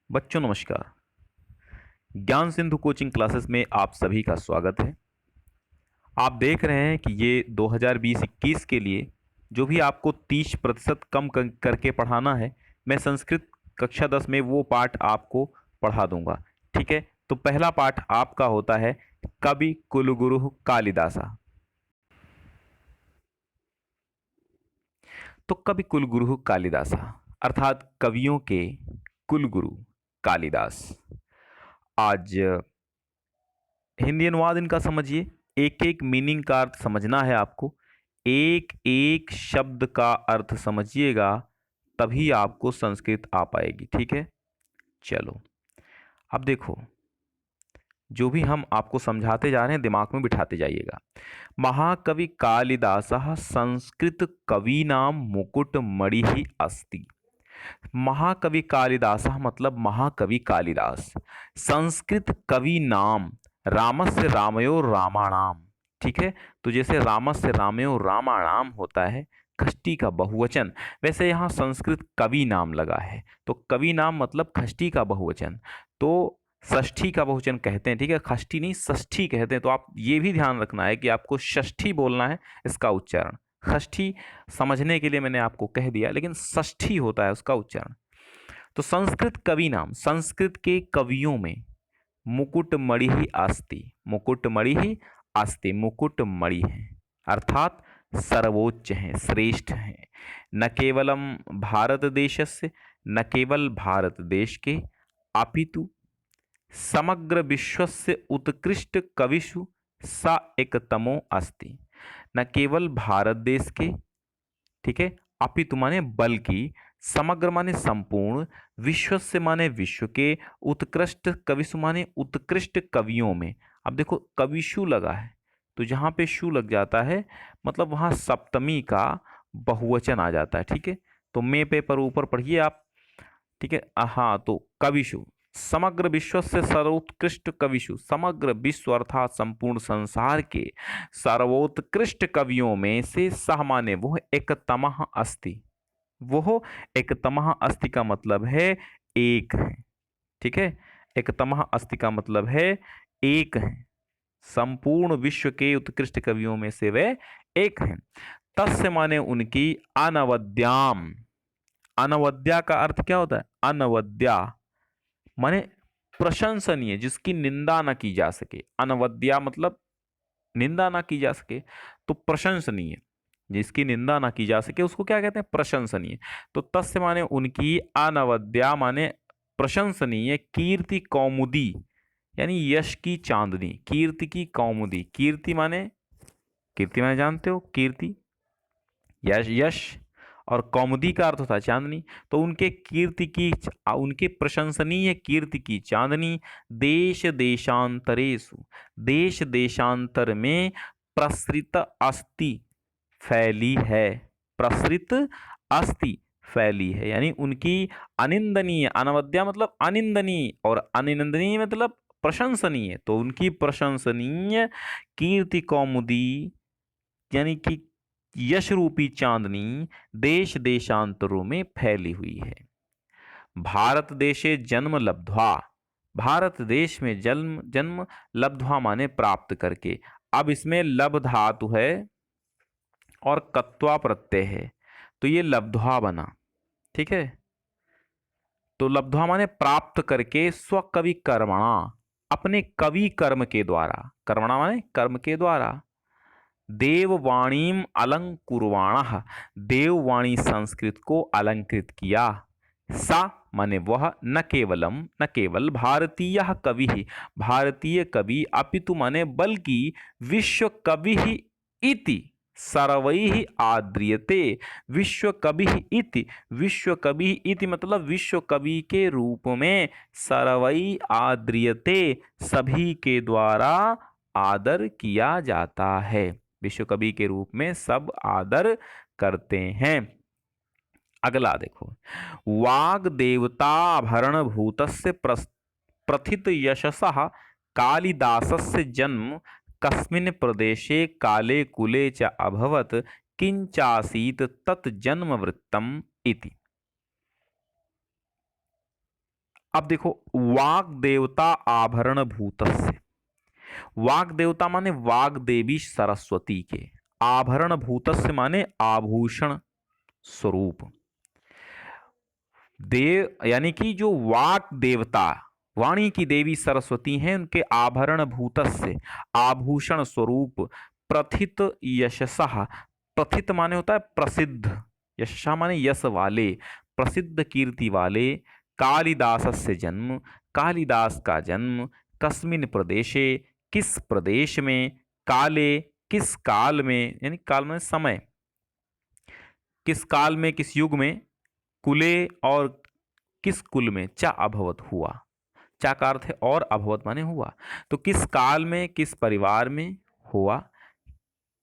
बच्चों नमस्कार। ज्ञान सिंधु कोचिंग क्लासेस में आप सभी का स्वागत है। आप देख रहे हैं कि ये 2020-21 के लिए जो भी आपको 30% कम करके पढ़ाना है, मैं संस्कृत कक्षा 10 में वो पाठ आपको पढ़ा दूंगा। ठीक है, तो पहला पाठ आपका होता है कवि कुलगुरु कालिदासा। तो कवि कुलगुरु कालिदासा अर्थात कवियों के कुलगुरु कालिदास। आज हिंदी अनुवाद इनका समझिए। एक एक मीनिंग का अर्थ समझना है आपको। एक एक शब्द का अर्थ समझिएगा, तभी आपको संस्कृत आ पाएगी। ठीक है, चलो अब देखो, जो भी हम आपको समझाते जा रहे हैं दिमाग में बिठाते जाइएगा। महाकवि कालिदास संस्कृत कवीनाम मुकुट मणि अस्ति। महाकवि कालिदास मतलब महाकवि कालिदास। संस्कृत कवि नाम रामस्य रामयो रामाणाम। ठीक है, तो जैसे रामस्य रामयो रामाणाम होता है खष्टी का बहुवचन, वैसे यहाँ संस्कृत कवि नाम लगा है, तो कवि नाम मतलब खष्टी का बहुवचन, तो षष्ठी का बहुवचन कहते हैं। ठीक है, खष्टी नहीं षष्ठी कहते हैं। तो आप ये भी ध्यान रखना है कि आपको षष्ठी बोलना है इसका उच्चारण। षष्ठी समझने के लिए मैंने आपको कह दिया, लेकिन षष्ठी होता है उसका उच्चारण। तो संस्कृत कवि नाम, संस्कृत के कवियों में मुकुटमणि ही अस्ति। मुकुटमणि ही अस्ति, मुकुटमणि है अर्थात सर्वोच्च हैं, श्रेष्ठ हैं। न केवलम भारत देशस्य, न केवल भारत देश के, अपितु समग्र विश्वस्य उत्कृष्ट कविषु सा एकतमो अस्ति। न केवल भारत देश के, ठीक है, अपितु माने बल्कि, समग्र माने संपूर्ण, विश्व से माने विश्व के, उत्कृष्ट कविषु माने उत्कृष्ट कवियों में। अब देखो कविशु लगा है, तो जहां पे शु लग जाता है मतलब वहां सप्तमी का बहुवचन आ जाता है। ठीक है, तो मे पे पर ऊपर पढ़िए आप। ठीक है, हाँ, तो कविशु समग्र विश्व से सर्वोत्कृष्ट कविशु, समग्र विश्व अर्थात संपूर्ण संसार के सर्वोत्कृष्ट कवियों में से सह माने वो एकतमः अस्ति। वो एकतमः अस्ति का मतलब है एक है। ठीक है, एकतमः अस्ति का मतलब है एक है, संपूर्ण विश्व के उत्कृष्ट कवियों में से वे एक हैं। तस्य माने उनकी अनवद्याम। अनवद्या का अर्थ क्या होता है? अनवद्या माने प्रशंसनीय, जिसकी निंदा न की जा सके। अनवद्या मतलब निंदा ना की जा सके, तो प्रशंसनीय, जिसकी निंदा ना की जा सके उसको क्या कहते हैं? प्रशंसनीय। तो तस्य माने उनकी, अनवद्या माने प्रशंसनीय, कीर्ति कौमुदी यानी यश की चांदनी, कीर्ति की कौमुदी। कीर्ति माने, कीर्ति माने जानते हो, कीर्ति यश, यश, और कौमुदी का अर्थ होता है चांदनी। तो उनके कीर्ति की, उनके प्रशंसनीय कीर्ति की चांदनी देश देशांतरेषु, देश देशांतर में प्रसृत अस्ति, फैली है। प्रसृत अस्ति, फैली है, यानी उनकी अनिंदनीय, अनवद्या मतलब अनिंदनीय, और अनिंदनीय मतलब प्रशंसनीय, तो उनकी प्रशंसनीय कीर्ति कौमुदी यानी कि यश रूपी चांदनी देश देशांतरों में फैली हुई है। भारत देशे जन्म लब्ध्वा, भारत देश में जन्म, जन्म लब्ध्वा माने प्राप्त करके। अब इसमें लब धातु है और कत्वा प्रत्यय है, तो ये लब्ध्वा बना। ठीक है, तो लब्ध्वा माने प्राप्त करके, स्वकवि कर्मणा, अपने कवि कर्म के द्वारा, कर्मणा माने कर्म के द्वारा, देववाणीम अलंकुर्वाण, देववाणी संस्कृत को अलंकृत किया। सा माने वह, न केवलम न केवल भारतीय कवि ही, भारतीय कवि, अपितु माने बल्कि, विश्व कवि इति सर्वैः आद्रियते। विश्व कवि इति, विश्व कवि इति मतलब विश्व कवि के रूप में, सर्वैः आद्रियते सभी के द्वारा आदर किया जाता है। विश्व कवि के रूप में सब आदर करते हैं। अगला देखो, वाग देवताभरण भूतस्य प्रथित यशसः कालिदासस्य जन्म कस्मिन् प्रदेशे काले कुले च अभवत्, किंचासीत तत् जन्म वृत्तम इति। अब देखो, वाग देवता आभरण भूतस्य, वाग देवता माने वाग देवी सरस्वती के, आभरण भूतस्य माने आभूषण स्वरूप, देव यानी कि जो वाक देवता वाणी की देवी सरस्वती हैं, उनके आभरण भूतस्य आभूषण स्वरूप, प्रथित यशसः, प्रथित माने होता है प्रसिद्ध, यशसा माने यश वाले, प्रसिद्ध कीर्ति वाले, कालिदासस्य जन्म, कालिदास का जन्म, कस्मिन प्रदेशे, किस प्रदेश में, काले किस काल में, यानी काल में समय, किस काल में किस युग में, कुले और किस कुल में, चा अभवत हुआ, चा का अर्थ है और, अभवत माने हुआ, तो किस काल में किस परिवार में हुआ,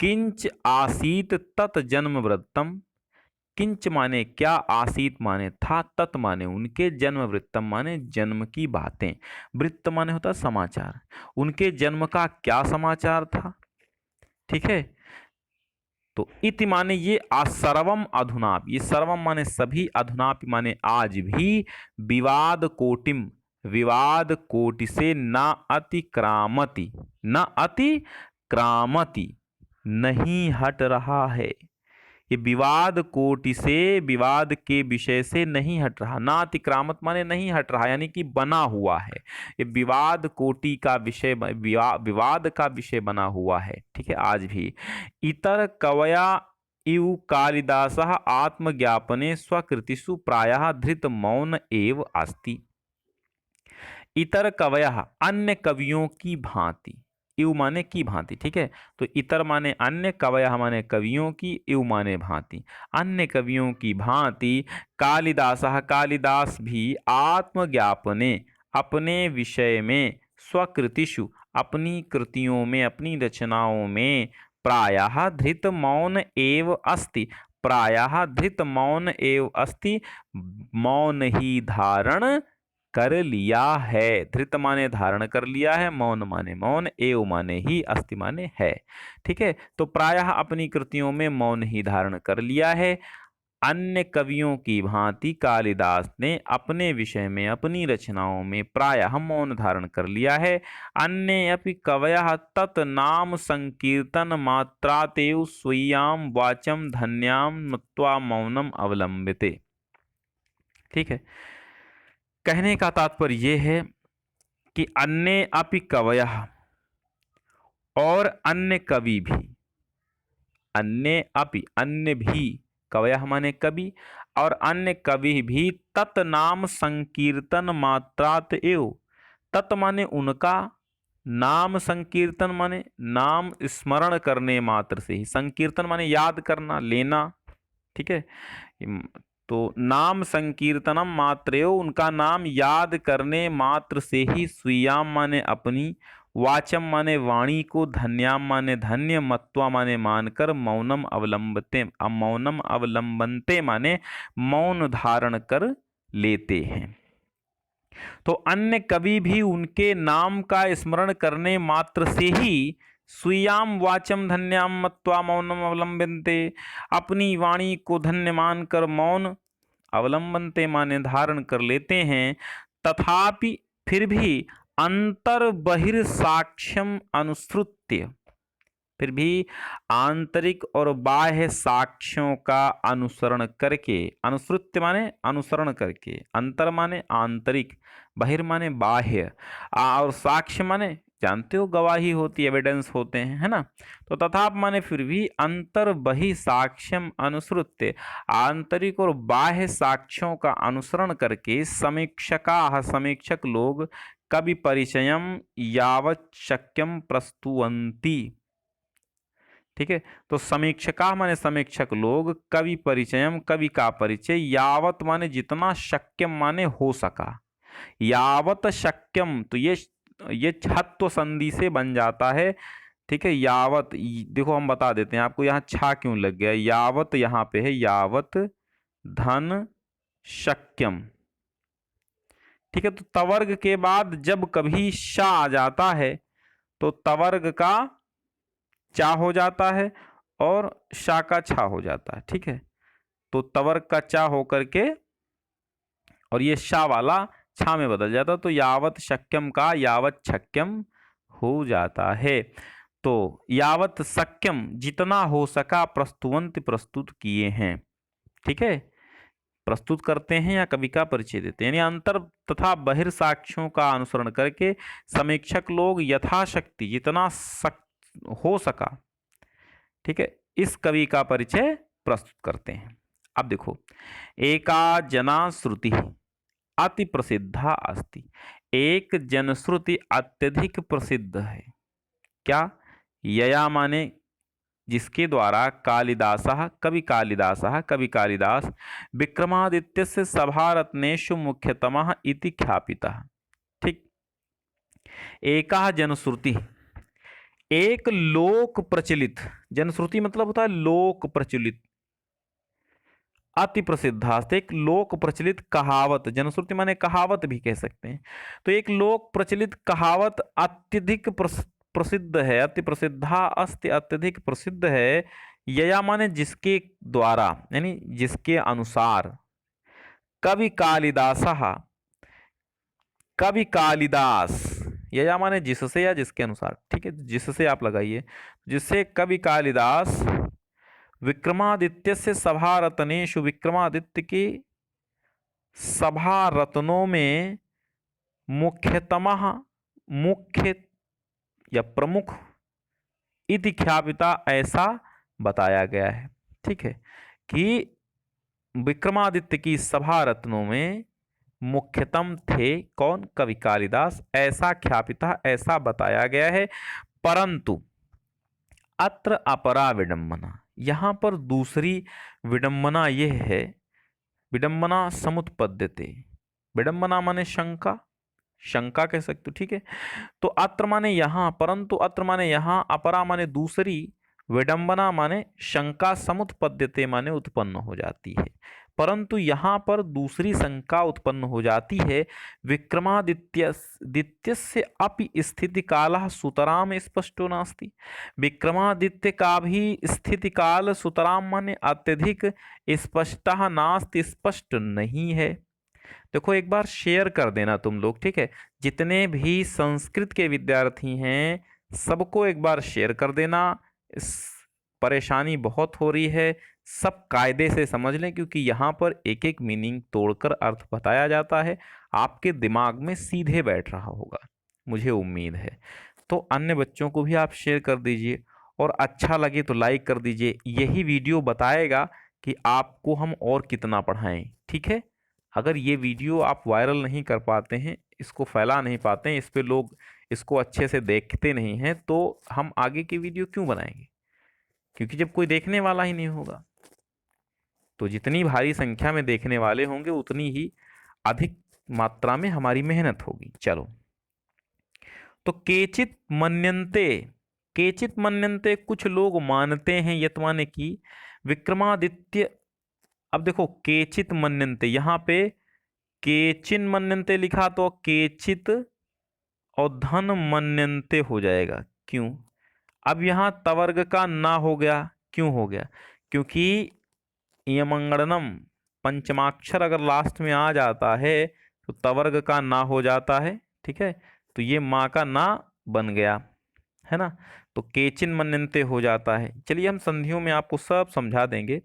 किंच आसीत तत् जन्म वृत्तम, किंच माने क्या, आसीत माने था, तत् माने उनके, जन्म वृत्तम माने जन्म की बातें, वृत्त माने होता है समाचार, उनके जन्म का क्या समाचार था। ठीक है, तो इति माने ये सर्वम अधुनाप, ये सर्वम माने सभी, अधुनाप माने आज भी, विवाद कोटिम, विवाद कोटि से न अतिक्रामति, न अतिक्रामति, नहीं हट रहा है, ये विवाद कोटि से, विवाद के विषय से नहीं हट रहा, ना अतिक्रामत माने नहीं हट रहा, यानी कि बना हुआ है, ये विवाद कोटि का विषय, विवाद का विषय बना हुआ है। ठीक है, आज भी इतर कवया इव कालिदास आत्मज्ञापने स्वकृतिषु प्रायः धृत मौन एव अस्ति, इतर कवयः अन्य कवियों की भांति, इव माने की भांति। ठीक है, तो इतर माने अन्य, कवयः माने कवियों की, इव माने भांति, अन्य कवियों की भांति, कालिदासः कालिदास भी, आत्मज्ञापने अपने विषय में, स्वकृतिषु अपनी कृतियों में, अपनी रचनाओं में, प्रायः धृत मौन एव अस्ति, प्रायः धृत मौन एव अस्ति, मौन ही धारण कर लिया है, धृत माने धारण कर लिया है, मौन माने मौन, एव माने ही, अस्ति माने है। ठीक है, तो प्रायः अपनी कृतियों में मौन ही धारण कर लिया है, अन्य कवियों की भांति कालिदास ने अपने विषय में, अपनी रचनाओं में प्रायः मौन धारण कर लिया है, अन्य अपि कवयः तत् नाम संकीर्तन मात्रातेव स्वीयाम वाचम धन्याम नत्वा मौनम अवलंबिते। ठीक है, कहने का तात्पर्य यह है कि अन्य अपि कवयः, और अन्य कवि भी, अन्य अपि अन्य भी, कवयः माने कवि, और अन्य कवि भी, तत् नाम संकीर्तन मात्रात एव, तत् माने उनका, नाम संकीर्तन माने नाम स्मरण करने मात्र से ही, संकीर्तन माने याद करना, लेना। ठीक है, तो नाम संकीर्तनम मात्रेयो, उनका नाम याद करने मात्र से ही, स्वीयाम माने अपनी, वाचम माने वाणी को, धन्याम माने धन्य, मत्वा माने मानकर, मौनम अवलंबते, मौनम अवलंबनते माने मौन धारण कर लेते हैं। तो अन्य कवि भी उनके नाम का स्मरण करने मात्र से ही, स्वीयाम वाचम धन्याम मत्वा मौनम अवलंबनते, अपनी वाणी को धन्य मानकर मौन, अवलंबनते माने धारण कर लेते हैं। तथापि फिर भी अंतर बहिर्साक्ष्यम अनुसृत्य, फिर भी आंतरिक और बाह्य साक्ष्यों का अनुसरण करके, अनुसृत्य माने अनुसरण करके, अंतर माने आंतरिक, बहिर् माने बाह्य, और साक्ष्य माने जानते हो गवाही होती, एविडेंस होते हैं, है ना। तो तथा माने फिर भी अंतर बहि साक्ष्यम अनुसृत्य, आंतरिक और बाह्य साक्ष्यों का अनुसरण करके, समीक्षका समीक्षक लोग, कवि परिचयम यावत् शक्यम प्रस्तुवन्ति। ठीक है, तो समीक्षका माने समीक्षक लोग, कवि परिचयम कवि का परिचय, यावत माने जितना, शक्यम माने हो सका, यावत शक्यम, तो ये छत्व संधि से बन जाता है। ठीक है, यावत, देखो हम बता देते हैं आपको यहाँ छा क्यों लग गया, यावत यहाँ पे है, यावत धन शक्यम। ठीक है, तो तवर्ग के बाद जब कभी शा आ जाता है तो तवर्ग का चा हो जाता है और शा का छा हो जाता है। ठीक है, तो तवर्ग का चा होकर के और ये शा वाला छा में बदल जाता, तो यावत शक्यम का यावत शक्यम हो जाता है। तो यावत शक्यम जितना हो सका प्रस्तुवंत प्रस्तुत किए हैं, ठीक है, प्रस्तुत करते हैं या कवि का परिचय देते हैं, यानी अंतर तथा बहिर्साक्ष्यों का अनुसरण करके समीक्षक लोग यथाशक्ति जितना हो सका, ठीक है, इस कवि का परिचय प्रस्तुत करते हैं। अब देखो, एका जना श्रुति अति प्रसिद्धा अस्ति। एक जनश्रुति अत्यधिक प्रसिद्ध है। क्या? यया माने जिसके द्वारा कालिदासः कवि कालिदास विक्रमादित्यस्य सभारत्नेषु मुख्यतमः इति ख्यापितः। ठीक। एका जनश्रुति, एक लोक प्रचलित, जनश्रुति मतलब होता है लोक प्रचलित, अति प्रसिद्धास्त एक लोक प्रचलित कहावत, जनश्रुति माने कहावत भी कह सकते हैं। तो एक लोक प्रचलित कहावत अत्यधिक प्रसिद्ध है, अति प्रसिद्धा अस्ति अत्यधिक प्रसिद्ध है। यया माने जिसके द्वारा, यानी जिसके अनुसार, कवि कालिदास, यया माने जिससे या जिसके अनुसार, ठीक है, जिससे आप लगाइए, जिससे कवि कालिदास विक्रमादित्य से सभा रत्नेषु, विक्रमादित्य के सभा रत्नों में मुख्यतमः, मुख्य या प्रमुख, इति ख्यापिता ऐसा बताया गया है। ठीक है, कि विक्रमादित्य की सभा रत्नों में मुख्यतम थे कौन? कवि कालिदास, ऐसा ख्यापिता ऐसा बताया गया है। परंतु अत्र अपरा विडंबना, यहाँ पर दूसरी विडंबना यह है, विडंबना समुत्पद्यते, विडंबना माने शंका, शंका कह सकते हो, ठीक है। तो अत्र माने यहाँ, परंतु अत्र माने यहाँ, अपरा माने दूसरी, विडंबना माने शंका, समुत्पद्यते माने उत्पन्न हो जाती है। परंतु यहाँ पर दूसरी शंका उत्पन्न हो जाती है। विक्रमादित्यस्य अपि स्थिति कालः सुतराम स्पष्टो नास्ति। विक्रमादित्य का भी स्थिति काल सुतराम माने अत्यधिक स्पष्टः नास्ति, स्पष्ट नहीं है। देखो एक बार शेयर कर देना तुम लोग, ठीक है, जितने भी संस्कृत के विद्यार्थी हैं सबको एक बार शेयर कर देना। इस परेशानी बहुत हो रही है, सब कायदे से समझ लें, क्योंकि यहाँ पर एक एक मीनिंग तोड़कर अर्थ बताया जाता है, आपके दिमाग में सीधे बैठ रहा होगा, मुझे उम्मीद है। तो अन्य बच्चों को भी आप शेयर कर दीजिए, और अच्छा लगे तो लाइक कर दीजिए। यही वीडियो बताएगा कि आपको हम और कितना पढ़ाएं, ठीक है। अगर ये वीडियो आप वायरल नहीं कर पाते हैं, इसको फैला नहीं पाते हैं, इस पे लोग इसको अच्छे से देखते नहीं हैं, तो हम आगे की वीडियो क्यों बनाएंगे? क्योंकि जब कोई देखने वाला ही नहीं होगा, तो जितनी भारी संख्या में देखने वाले होंगे उतनी ही अधिक मात्रा में हमारी मेहनत होगी। चलो, तो केचित मन्यन्ते कुछ लोग मानते हैं, यत माने की विक्रमादित्य। अब देखो केचित मन्यन्ते, यहाँ पे केचिन मन्यन्ते लिखा तो केचित और धन मन्यन्ते हो जाएगा। क्यों? अब यहाँ तवर्ग का ना हो गया, क्यों हो गया? क्योंकि यमंगणनम पंचमाक्षर अगर लास्ट में आ जाता है तो तवर्ग का ना हो जाता है, ठीक है, तो ये माँ का ना बन गया है ना, तो केचिन मन्यन्ते हो जाता है। चलिए हम संधियों में आपको सब समझा देंगे,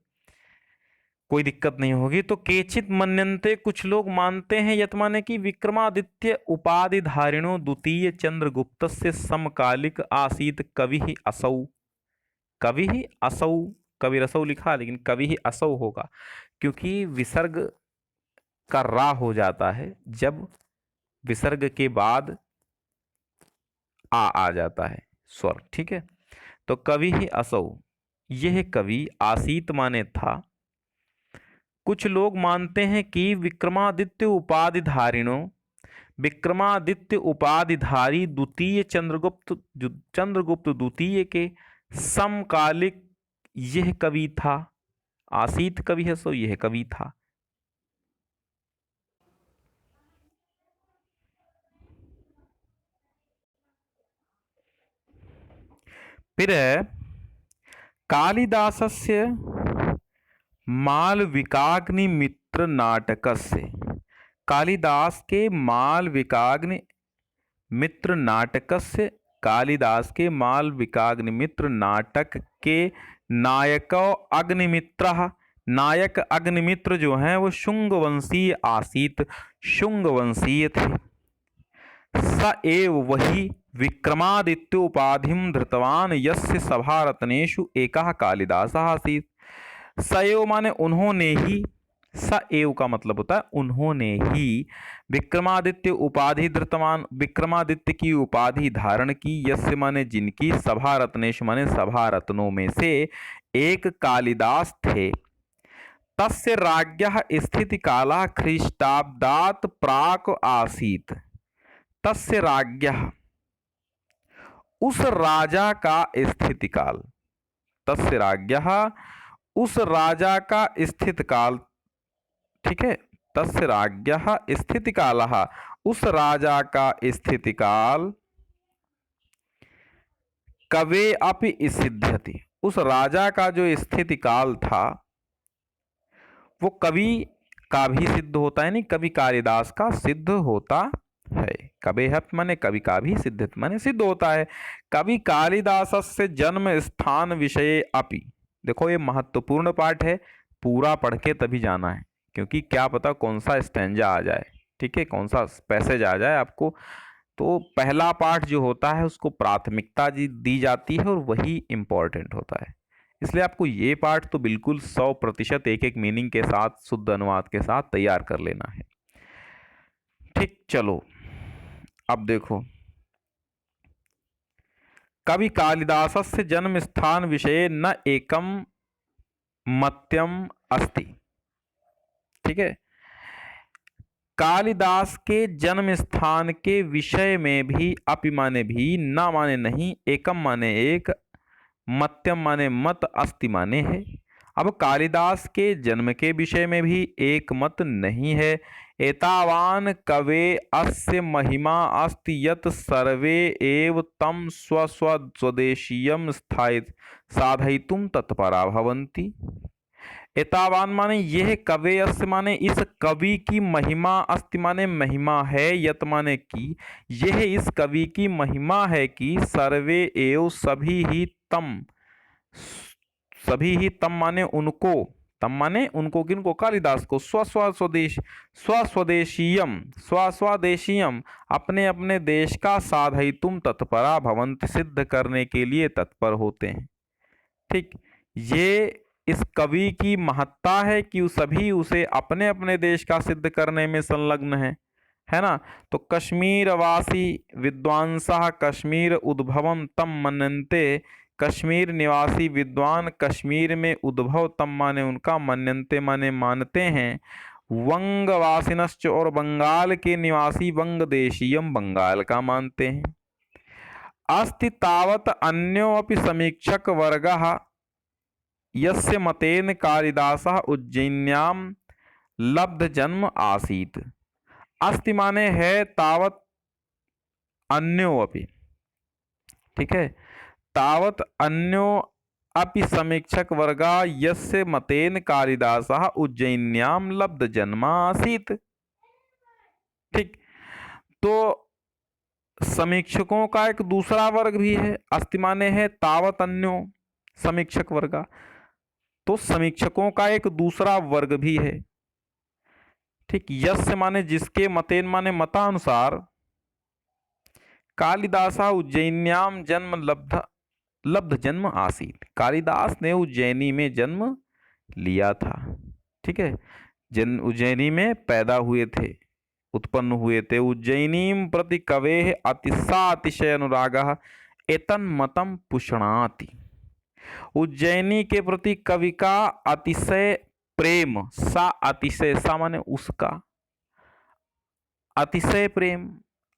कोई दिक्कत नहीं होगी। तो केचित मन्यन्ते कुछ लोग मानते हैं, यत माने कि विक्रमादित्य उपाधिधारिणो द्वितीय चंद्रगुप्तस्य समकालिक आसीत कवि ही असौ, कवि ही असौ, कवि रसौ लिखा लेकिन कवि ही असौ होगा, क्योंकि विसर्ग का रा हो जाता है जब विसर्ग के बाद आ जाता है स्वर, ठीक है। तो कवि ही असौ, यह कवि आसीत माने था। कुछ लोग मानते हैं कि विक्रमादित्य उपाधिधारी द्वितीय चंद्रगुप्त द्वितीय के समकालिक यह कवि था। आसीत कवि है सो यह कवि था। फिर कालिदासस्य मालविकाग्निमित्र नाटकस्य, कालिदास के मालविकाग्नि मित्र नाटकस्य, कालिदास के मालविकाग्निमित्र नाटक के नायको अग्निमित्रः, नायक अग्निमित्र जो हैं वो शुंग वंशीय आसीत, शुंग वंशीय थे। स एव वही विक्रमादित्योपाधिं धृतवान यस्य सभारत्नेषु एकः कालिदासः आसीत। स एव माने उन्होंने ही, स एव का मतलब होता है उन्होंने ही विक्रमादित्य उपाधि धृतवान, विक्रमादित्य की उपाधि धारण की, यस्य माने जिनकी, सभारत्नेषु माने सभा रत्नों में से एक कालिदास थे। तस्य राज्ञः स्थितिकालः ख्रीष्टाब्दात् प्राक् आसीत्। तस्य राज्ञः उस राजा का स्थितिकाल, तस्य राज्ञः उस राजा का स्थितिकाल, ठीक है, तस्य राज्ञः स्थितिकालः उस राजा का स्थितिकाल कवे अपि सिद्ध्यति, उस राजा का जो स्थितिकाल था वो कवि का भी सिद्ध होता है, नहीं कवि कालिदास का सिद्ध होता है। कवेहत माने कवि का भी, सिद्धित माने सिद्ध होता है। कवि कालिदास से जन्म स्थान विषय अपि, देखो ये महत्वपूर्ण पाठ है, पूरा पढ़ के तभी जाना है, क्योंकि क्या पता कौन सा स्टैंजा आ जाए, ठीक है, कौन सा पैसेज आ जाए आपको। तो पहला पाठ जो होता है उसको प्राथमिकता दी जाती है और वही इम्पोर्टेंट होता है, इसलिए आपको ये पाठ तो बिल्कुल 100% एक एक मीनिंग के साथ, शुद्ध अनुवाद के साथ तैयार कर लेना है। ठीक, चलो अब देखो, कवि कालिदासस्य जन्म स्थान विषये न एकम मत्यम अस्ति, ठीक है। कालिदास के जन्म स्थान के विषय में भी, अपि माने भी, न माने नहीं, एकम माने एक, मत्यम माने मत, अस्ति माने है। अब कालिदास के जन्म के विषय में भी एक मत नहीं है। एतावान कवे अस्य महिमा अस्ति यत् सर्वे एव तम स्वदेशीयम स्थायित साधयितुम तत्परा भवन्ति। एतावान माने यह, कवे अस्य माने इस कवि की, महिमा अस्ति माने महिमा है, यत माने की, यह इस कवि की महिमा है कि सर्वे एव सभी ही तम, सभी ही तम माने उनको, तम माने उनको, किनको, कालिदास को, स्वस्वदेशीयम, स्वस्वदेशीयम अपने अपने देश का, साधयितुम तत्परा भवन्ति सिद्ध करने के लिए तत्पर होते हैं। ठीक, ये इस कवि की महत्ता है कि सभी उसे अपने अपने देश का सिद्ध करने में संलग्न है ना। तो कश्मीरवासी विद्वांसः कश्मीर उद्भवम तम मन्यन्ते, कश्मीर निवासी विद्वान कश्मीर में उद्भव, तम माने उनका, मन्यन्ते माने मानते हैं, वंगवासिनश्च और बंगाल के निवासी वंगदेशीयम बंगाल का मानते हैं। अस्ति तावत अन्योपि समीक्षक वर्गः यस्य मतेन कालिदासः उज्जैन्यां लब्ध जन्म आसीत। अस्ति माने है, तावत अन्यो अपि, ठीक है, तावत अन्यो अपि समीक्षक वर्गा यस्य मतेन कालिदासः उज्जैन्यां लब्ध जन्म आसीत। ठीक, तो समीक्षकों का एक दूसरा वर्ग भी है। अस्ति माने है तावत अन्यो समीक्षक वर्गा, तो समीक्षकों का एक दूसरा वर्ग भी है। ठीक, यस्य माने जिसके, मतेन माने मतानुसार, कालिदासा उज्जैन्याम जन्म लब्ध जन्म आसीत, कालिदास ने उज्जैनी में जन्म लिया था। ठीक है, उज्जैनी में पैदा हुए थे, उत्पन्न हुए थे। उज्जैनीम प्रति कवेः अतिशय अनुरागः एतन मतम पुष्णाति, उज्जैनी के प्रति कवि का अतिशय प्रेम, सा अतिशय, सा माने उसका, अतिशय प्रेम,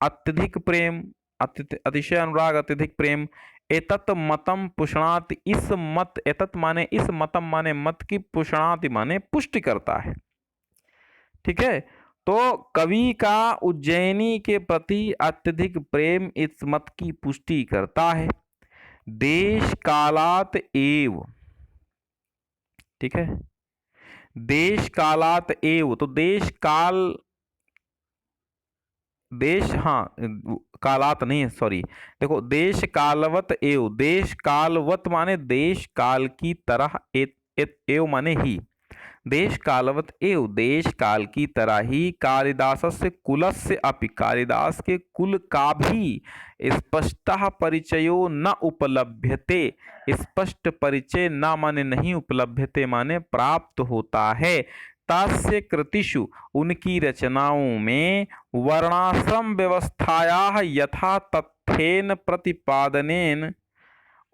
अत्यधिक प्रेम, अतिशय अनुराग, अत्यधिक प्रेम, एतत् मतम पुष्णाति, इस मत, एतत् माने इस, मतम माने मत की, पुष्णाति माने पुष्टि करता है। ठीक है, तो कवि का उज्जैनी के प्रति अत्यधिक प्रेम इस मत की पुष्टि करता है। देश कालात एव, ठीक है, देश कालात एव, तो देश काल देश, हाँ कालात नहीं है, सॉरी। देखो देश कालवत एव, देश कालवत माने देश काल की तरह, एव माने ही, देश कालवत एव देश काल की तरह ही कालिदासस्य कुलस्य अपि, कालिदास के कुल का भी स्पष्टः परिचयो न उपलभ्यते, स्पष्ट परिचय न माने नहीं, उपलभ्यते माने प्राप्त होता है। तस्य कृतिषु उनकी रचनाओं में वर्णाश्रम व्यवस्थायाः यथा तथ्येन प्रतिपादनेन,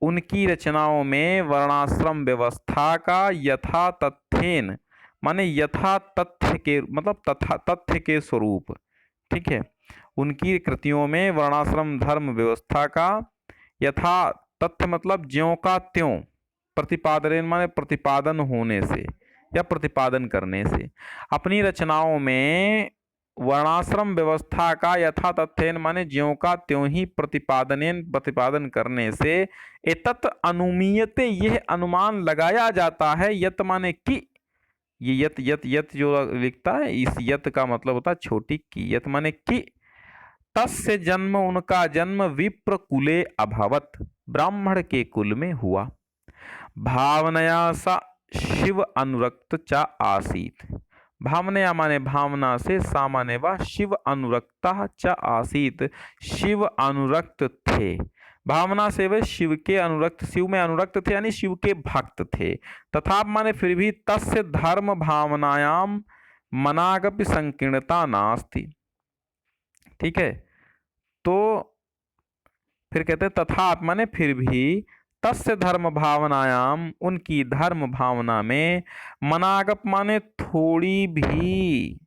उनकी रचनाओं में वर्णाश्रम व्यवस्था का यथा तथ्येन माने यथा तथ्य के, मतलब तथा तथ्य के स्वरूप, ठीक है, उनकी कृतियों में वर्णाश्रम धर्म व्यवस्था का यथा तथ्य मतलब ज्यों का त्यों, प्रतिपादन माने प्रतिपादन होने से या प्रतिपादन करने से, अपनी रचनाओं में वर्णाश्रम व्यवस्था का यथा तथ्येन माने ज्यों का त्यों ही प्रतिपादन करने से, एतत् अनुमीयते यह अनुमान लगाया जाता है, यत माने कि, ये यत यत यत जो लिखता है, इस यत का मतलब होता है छोटी की, यत माने कि, तस्य जन्म उनका जन्म विप्र कुले अभवत, ब्राह्मण के कुल में हुआ, भावनया सा शिव अनुरक्त च आसीत, भावनया माने भावना से, सामान्य व शिव अनुरक्ता च आसीत, शिव अनुरक्त थे, भावना से वे शिव के अनुरक्त, शिव में अनुरक्त थे यानी शिव के भक्त थे। तथा माने फिर भी तस्य धर्म भावनायाम मनागपि संकीर्णता नास्ति, ठीक है। तो फिर कहते हैं तथा माने फिर भी, तस्य धर्म भावनायाम उनकी धर्म भावना में, मनागप माने थोड़ी भी,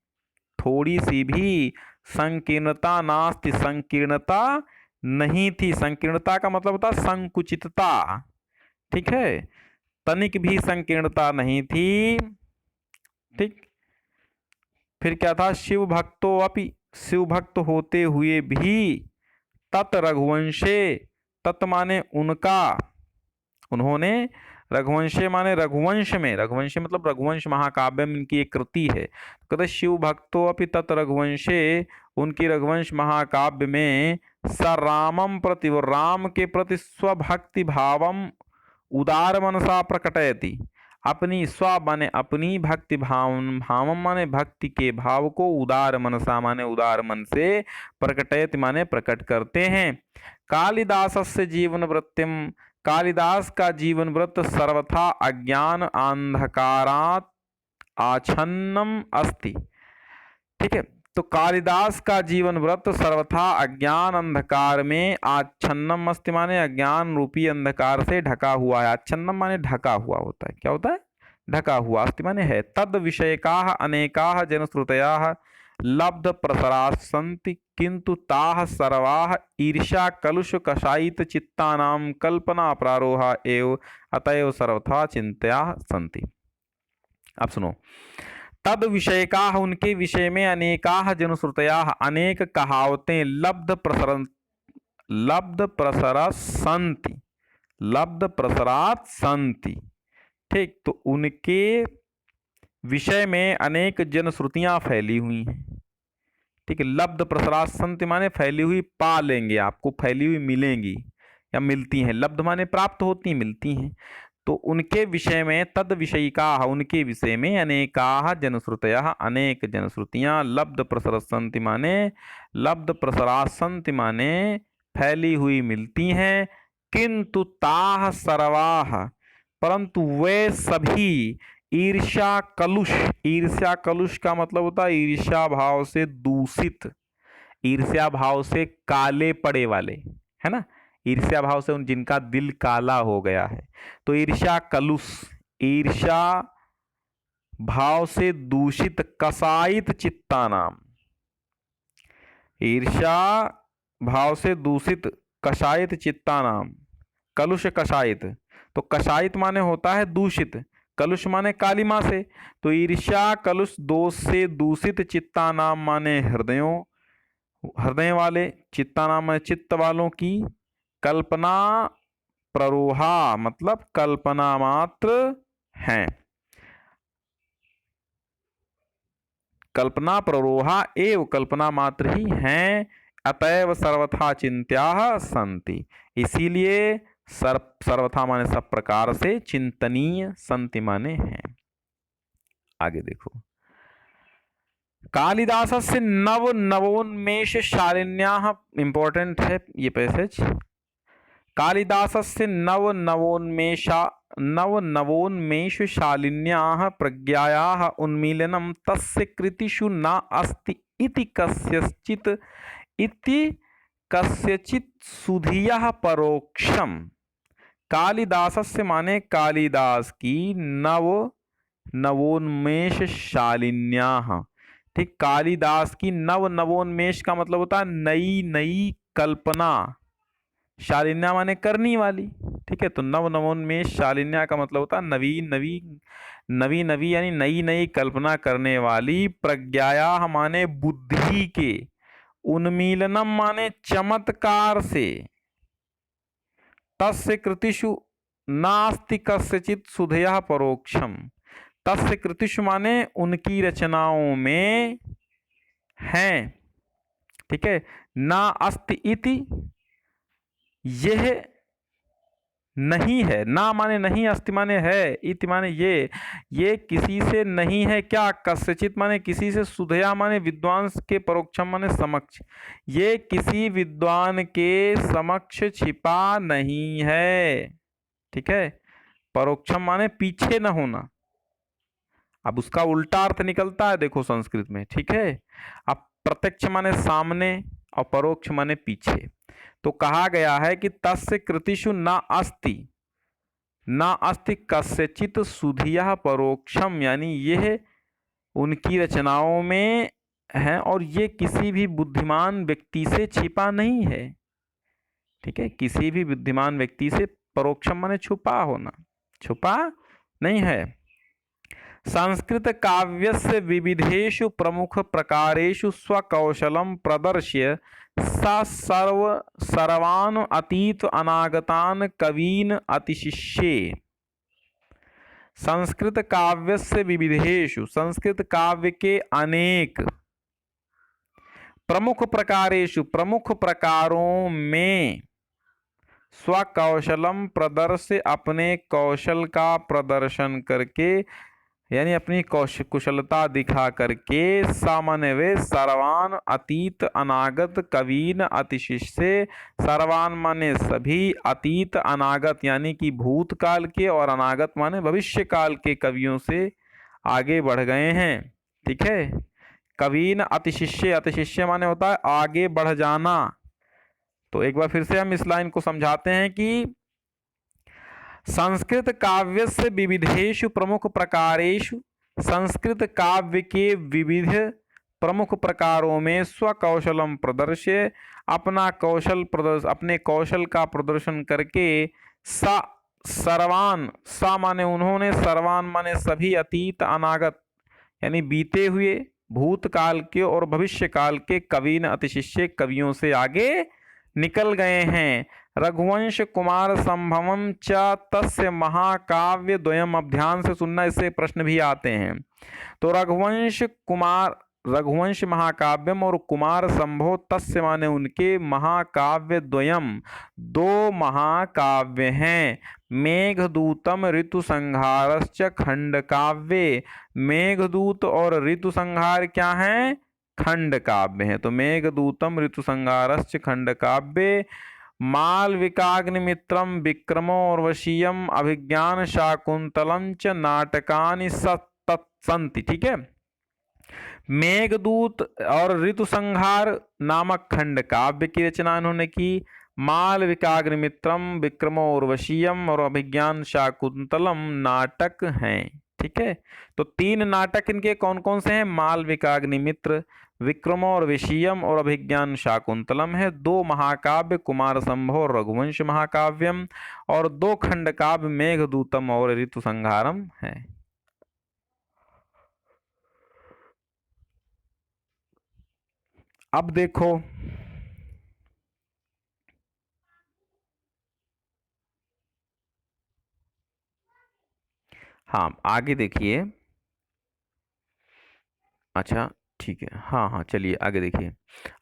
थोड़ी सी भी, संकीर्णता नास्ति, संकीर्णता नहीं थी, संकीर्णता का मतलब होता संकुचितता, ठीक है, तनिक भी संकीर्णता नहीं थी, ठीक। फिर क्या था, शिव भक्तो अपि, शिव भक्त होते हुए भी, तत् रघुवंशे, तत् माने उनका, उन्होंने, रघुवंशे माने रघुवंश में, रघुवंश मतलब रघुवंश महाकाव्य में इनकी एक कृति है, कहते शिव भक्तो अपि तत् रघुवंशे, उनकी रघुवंश महाकाव्य में, स रामम प्रति, वो राम के प्रति स्वभक्ति भावम उदार मनसा प्रकटयति, अपनी स्व माने अपनी भक्ति भावम माने भक्ति के भाव को, उदार मनसा माने उदार मन से, प्रकटयति माने प्रकट करते हैं। कालिदासस्य जीवन वृत्तिम, कालिदास का जीवन वृत्त सर्वथा अज्ञान अंधकारात् आच्छन्नम अस्ति, ठीक है। तो कालिदास का जीवन व्रत सर्वथा अज्ञान अंधकार में, आच्छन्नम अस्ति माने अज्ञान रूपी अंधकार से ढका हुआ है, आच्छन्नम माने ढका हुआ होता है, क्या होता है, ढका हुआ, अस्ति माने है। तद विषयकाः अनेकाः जनश्रुतयः लब्ध प्रसराः सन्ति, किंतु ताः सर्वाः ईर्ष्या कलुष कषायित चित्तानां कल्पना प्रारोहा एव, अतएव सर्वथा चिंत्याः सन्ति। अब सुनो, तद विषयकाः उनके विषय में, अनेकाः जनश्रुतयाः अनेक कहावतें, लब्ध प्रसरत संति, लब्ध प्रसरात संति, ठीक। तो उनके विषय में अनेक जनश्रुतियां फैली हुई हैं, ठीक है। लब्ध प्रसरात संति माने फैली हुई पा लेंगे, आपको फैली हुई मिलेंगी या मिलती हैं, लब्ध माने प्राप्त होती, मिलती हैं। तो उनके विषय में, तद विषयिकाः उनके विषय में, अनेकाः जनश्रुतयः अनेक जनश्रुतियां, लब्ध प्रसरत संति माने, लब्ध प्रसरात संति माने फैली हुई मिलती हैं, किंतु ताः सर्वाः परंतु वे सभी, ईर्ष्या कलुष, ईर्ष्या कलुष का मतलब होता है ईर्ष्या भाव से दूषित, ईर्ष्या भाव से काले पड़े वाले, है ना, ईर्ष्या भाव से उन जिनका दिल काला हो गया है, तो ईर्ष्या कलुष, ईर्ष्या भाव से दूषित, कसायित चित्ता नाम, ईर्ष्या भाव से दूषित, कषायित चित्ता नाम, कलुष कषायित, तो कषायित माने होता है दूषित, कलुष माने कालिमा से, तो ईर्ष्या कलुष दोष से दूषित चित्ता नाम माने हृदयों, हृदय वाले, चित्ता नाम माने चित्त वालों की, कल्पना प्ररोहा मतलब कल्पना मात्र हैं, कल्पना प्ररोहा एव कल्पना मात्र ही हैं, अतएव सर्वथा चिंत्याः संति। इसीलिए सर्वथा माने सब प्रकार से, चिंतनीय संति माने हैं। आगे देखो, कालिदासस्य नव नवोन्मेष शालिन्याः, इंपॉर्टेंट है ये पैसेज। कालिदासस्य नव नवोन्मेष शालिन्याः प्रज्ञायाः उन्मीलनं तस्य कृतिषु न अस्ति इति कस्यचित् सुधियः परोक्षम। कालिदासस्य माने कालिदास की नवोन्मेष शालिन्याः, ठीक। कालिदास की नवोन्मेष का मतलब होता है नई नई कल्पना, शालिन्या माने करनी वाली, ठीक है। तो नवोन्मेष शालिन्या का मतलब होता है नवी यानी नई नई कल्पना करने वाली। प्रज्ञाया माने बुद्धि के, उन्मीलनम माने चमत्कार से, तस्य कृतिषु नास्ति कस्यचित् सुधया परोक्षम। तस्य कृतिषु माने उनकी रचनाओं में हैं, ठीक है। ना अस्ति इति, यह नहीं है, ना माने नहीं, अस्ति माने है, इति माने ये किसी से नहीं है। क्या? कस्यचित माने किसी से, सुधया माने विद्वान के, परोक्षम माने समक्ष, ये किसी विद्वान के समक्ष छिपा नहीं है, ठीक है। परोक्षम माने पीछे न होना। अब उसका उल्टा अर्थ निकलता है देखो संस्कृत में, ठीक है। अब प्रत्यक्ष माने सामने और परोक्ष माने पीछे। तो कहा गया है कि तस्य कृतिषु न अस्ति कस्यचित् सुधिया परोक्षम, यानी यह उनकी रचनाओं में है और ये किसी भी बुद्धिमान व्यक्ति से छिपा नहीं है, ठीक है। किसी भी बुद्धिमान व्यक्ति से, परोक्षम माने छुपा होना, छुपा नहीं है। संस्कृत काव्यस्य विविधेषु प्रमुख प्रकारेषु स्वकौशलं प्रदर्श्य सर्वान् अतीत अनागतान् कवीन् अतिशिष्ये। संस्कृत काव्यस्य विविधेषु, संस्कृत काव्य के अनेक, प्रमुख प्रकारेषु प्रमुख प्रकारों में, स्वकौशलम प्रदर्श्य अपने कौशल का प्रदर्शन करके, यानी अपनी कुशलता दिखा करके, सामान्य वे सर्वान अतीत अनागत कवीन अतिशिष्य। सर्वान माने सभी, अतीत अनागत यानी कि भूतकाल के, और अनागत माने भविष्य काल के कवियों से आगे बढ़ गए हैं, ठीक है। कवीन अतिशिष्य, अतिशिष्य माने होता है आगे बढ़ जाना। तो एक बार फिर से हम इस लाइन को समझाते हैं कि संस्कृत काव्य से विविधेषु प्रमुख प्रकारेषु, संस्कृत काव्य के विविध प्रमुख प्रकारों में, स्वकौशलम प्रदर्श्य अपना कौशल अपने कौशल का प्रदर्शन करके, सर्वान, सा माने उन्होंने, सर्वान माने सभी, अतीत अनागत यानी बीते हुए भूतकाल के और भविष्य काल के, कवीन अतिशिष्य कवियों से आगे निकल गए हैं। रघुवंश कुमार संभवम च तस्य महाकाव्य द्वयम। अब ध्यान से सुनना, इससे प्रश्न भी आते हैं। तो रघुवंश महाकाव्यम और कुमार संभव तस्य माने उनके, महाकाव्य द्वयम दो महाकाव्य हैं। मेघदूतम ऋतु संहारश्च खंड काव्य। मेघदूत और ऋतु संहार क्या हैं? खंड काव्य हैं। तो मेघदूतम ऋतु संहारश्च खंड काव्य। मालविकाग्निमित्रम विक्रमो उर्वशीयम अभिज्ञान शाकुंतलम च नाटकानि सत्संति, ठीक है। मेघदूत और ऋतु संहार नामक खंड काव्य की रचना इन्होंने की। मालविकाग्निमित्रम, विक्रमो उर्वशीयम और अभिज्ञान शाकुंतलम नाटक हैं, ठीक है। तो तीन नाटक इनके कौन कौन से हैं? मालविकाग्निमित्र, विक्रमो और विषयम और अभिज्ञान शाकुंतलम है। दो महाकाव्य कुमार संभव और रघुवंश महाकाव्यम, और दो खंड काव्य मेघदूतम और ऋतु संहारम है। अब देखो, हाँ आगे देखिए। अच्छा, ठीक है, हाँ हाँ, चलिए आगे देखिए।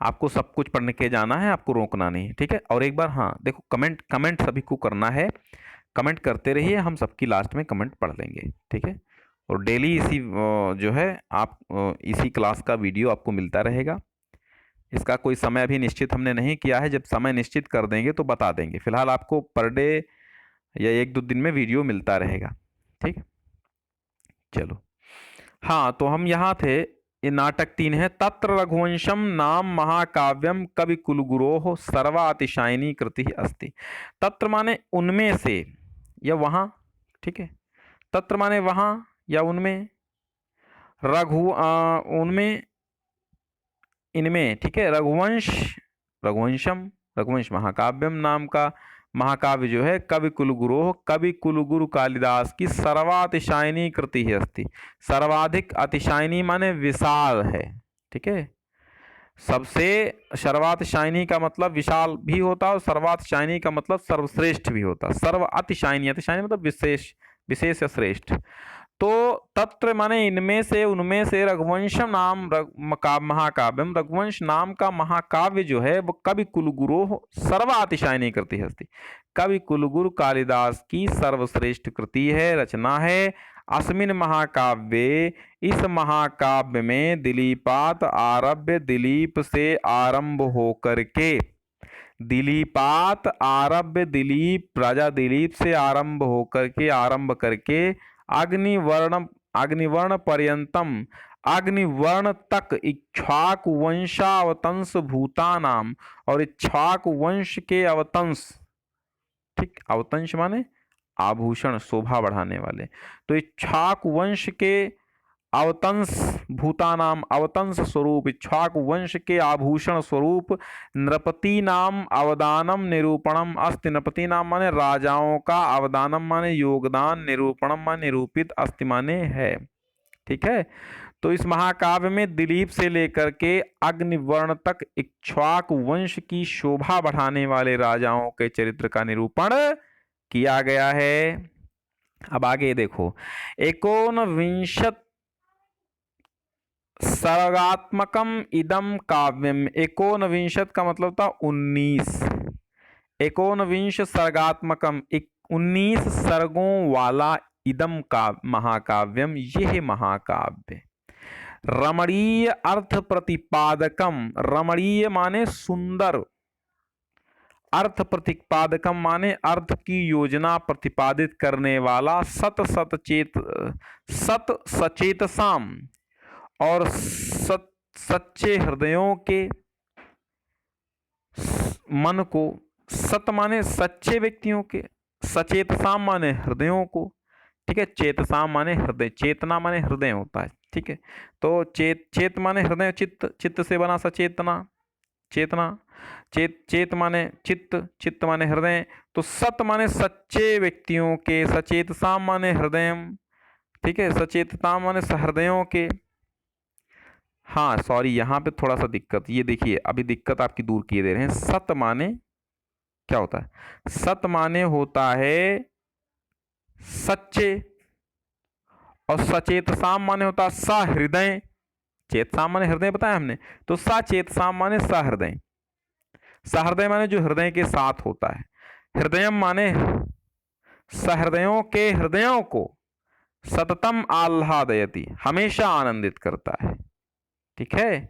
आपको सब कुछ पढ़ने के जाना है, आपको रोकना नहीं है, ठीक है। और एक बार हाँ देखो, कमेंट कमेंट सभी को करना है, कमेंट करते रहिए, हम सबकी लास्ट में कमेंट पढ़ लेंगे, ठीक है। और डेली इसी जो है आप इसी क्लास का वीडियो आपको मिलता रहेगा। इसका कोई समय अभी निश्चित हमने नहीं किया है, जब समय निश्चित कर देंगे तो बता देंगे। फिलहाल आपको पर डे या 1-2 दिन में वीडियो मिलता रहेगा, ठीक है। चलो, हाँ तो हम यहाँ थे, ये नाटक 3 है। तत्र रघुवंशम नाम महाकाव्यम कवि कुलगुरोः सर्वातिशायिनी कृति अस्ति। तत्र माने उनमें से या वहाँ, ठीक है। तत्र माने वहाँ या उनमें, उनमें, इनमें, ठीक है। रघुवंश महाकाव्यम नाम का महाकाव्य जो है कवि कुलगुरु कालिदास की सर्वातिशायिनी कृति है अस्ति। सर्वाधिक अतिशायिनी माने विशाल है, ठीक है। सबसे सर्वातिशायिनी का मतलब विशाल भी होता है और सर्वातिशायिनी का मतलब सर्वश्रेष्ठ भी होता है। सर्वातिशायिनी, अतिशायिनी मतलब विशेष, विशेष या श्रेष्ठ। तो तत्र माने इनमें से, उनमें से रघुवंश नाम महाकाव्यम, रघुवंश नाम का महाकाव्य जो है वो कवि कुलगुरु सर्वातिशायिनी कृति हस्ति, कवि कुलगुरु कालिदास की सर्वश्रेष्ठ कृति है, रचना है। अस्मिन महाकाव्ये, इस महाकाव्य में दिलीपात आरभ्य, दिलीप से आरंभ होकर के, दिलीपात आरभ्य, दिलीप राजा दिलीप से आरंभ होकर के, आरंभ करके अग्निवर्ण पर्यंतम, अग्निवर्ण तक इक्ष्वाकु वंशावतंस भूतानाम, और इक्ष्वाकु वंश के अवतंस, ठीक, अवतंस माने आभूषण, शोभा बढ़ाने वाले। तो इक्ष्वाकु वंश के अवतंस भूतानाम, अवतंस स्वरूप, इक्ष्वाकु वंश के आभूषण स्वरूप, नृपति नाम अवदानम निरूपणम अस्ति। नृपति नाम माने राजाओं का, अवदानम माने योगदान, निरूपणम माने निरूपित, अस्ति माने है, ठीक है। तो इस महाकाव्य में दिलीप से लेकर के अग्निवर्ण तक इक्ष्वाकु वंश की शोभा बढ़ाने वाले राजाओं के चरित्र का निरूपण किया गया है। अब आगे देखो, 19 सर्गात्मकम इदम काव्यम। 19 का मतलब था 19, 19 सर्गात्मकम, 19 सर्गों वाला इदम का महाकाव्यम, यह महाकाव्य। रमणीय अर्थ प्रतिपादकम, रमणीय माने सुंदर, अर्थ प्रतिपादकम माने अर्थ की योजना प्रतिपादित करने वाला, सत सचेतसाम, और सच्चे हृदयों के मन को, सत माने सच्चे व्यक्तियों के, सचेतसाम माने हृदयों को, ठीक है। चेतसाम माने हृदय, चेतना माने हृदय होता है, ठीक है। तो चेत माने हृदय, चित्त, चित्त से बना सचेतना, चेतना, चेत माने चित्त, चित्त माने हृदय। तो सत माने सच्चे व्यक्तियों के, सचेतसाम माने हृदय, ठीक है, सचेतता माने सहृदयों के। हाँ सॉरी, यहाँ पे थोड़ा सा दिक्कत, ये देखिए अभी दिक्कत आपकी दूर किए दे रहे हैं। सत माने क्या होता है? सत माने होता है सच्चे, और सचेत साम माने होता है सहृदय। चेत साम माने हृदय बताया हमने, तो सचेत साम माने सहृदय। सहृदय माने जो हृदय के साथ होता है। हृदयम माने सहृदयों के हृदयों को, सततम आह्लादयति हमेशा आनंदित करता है, ठीक है।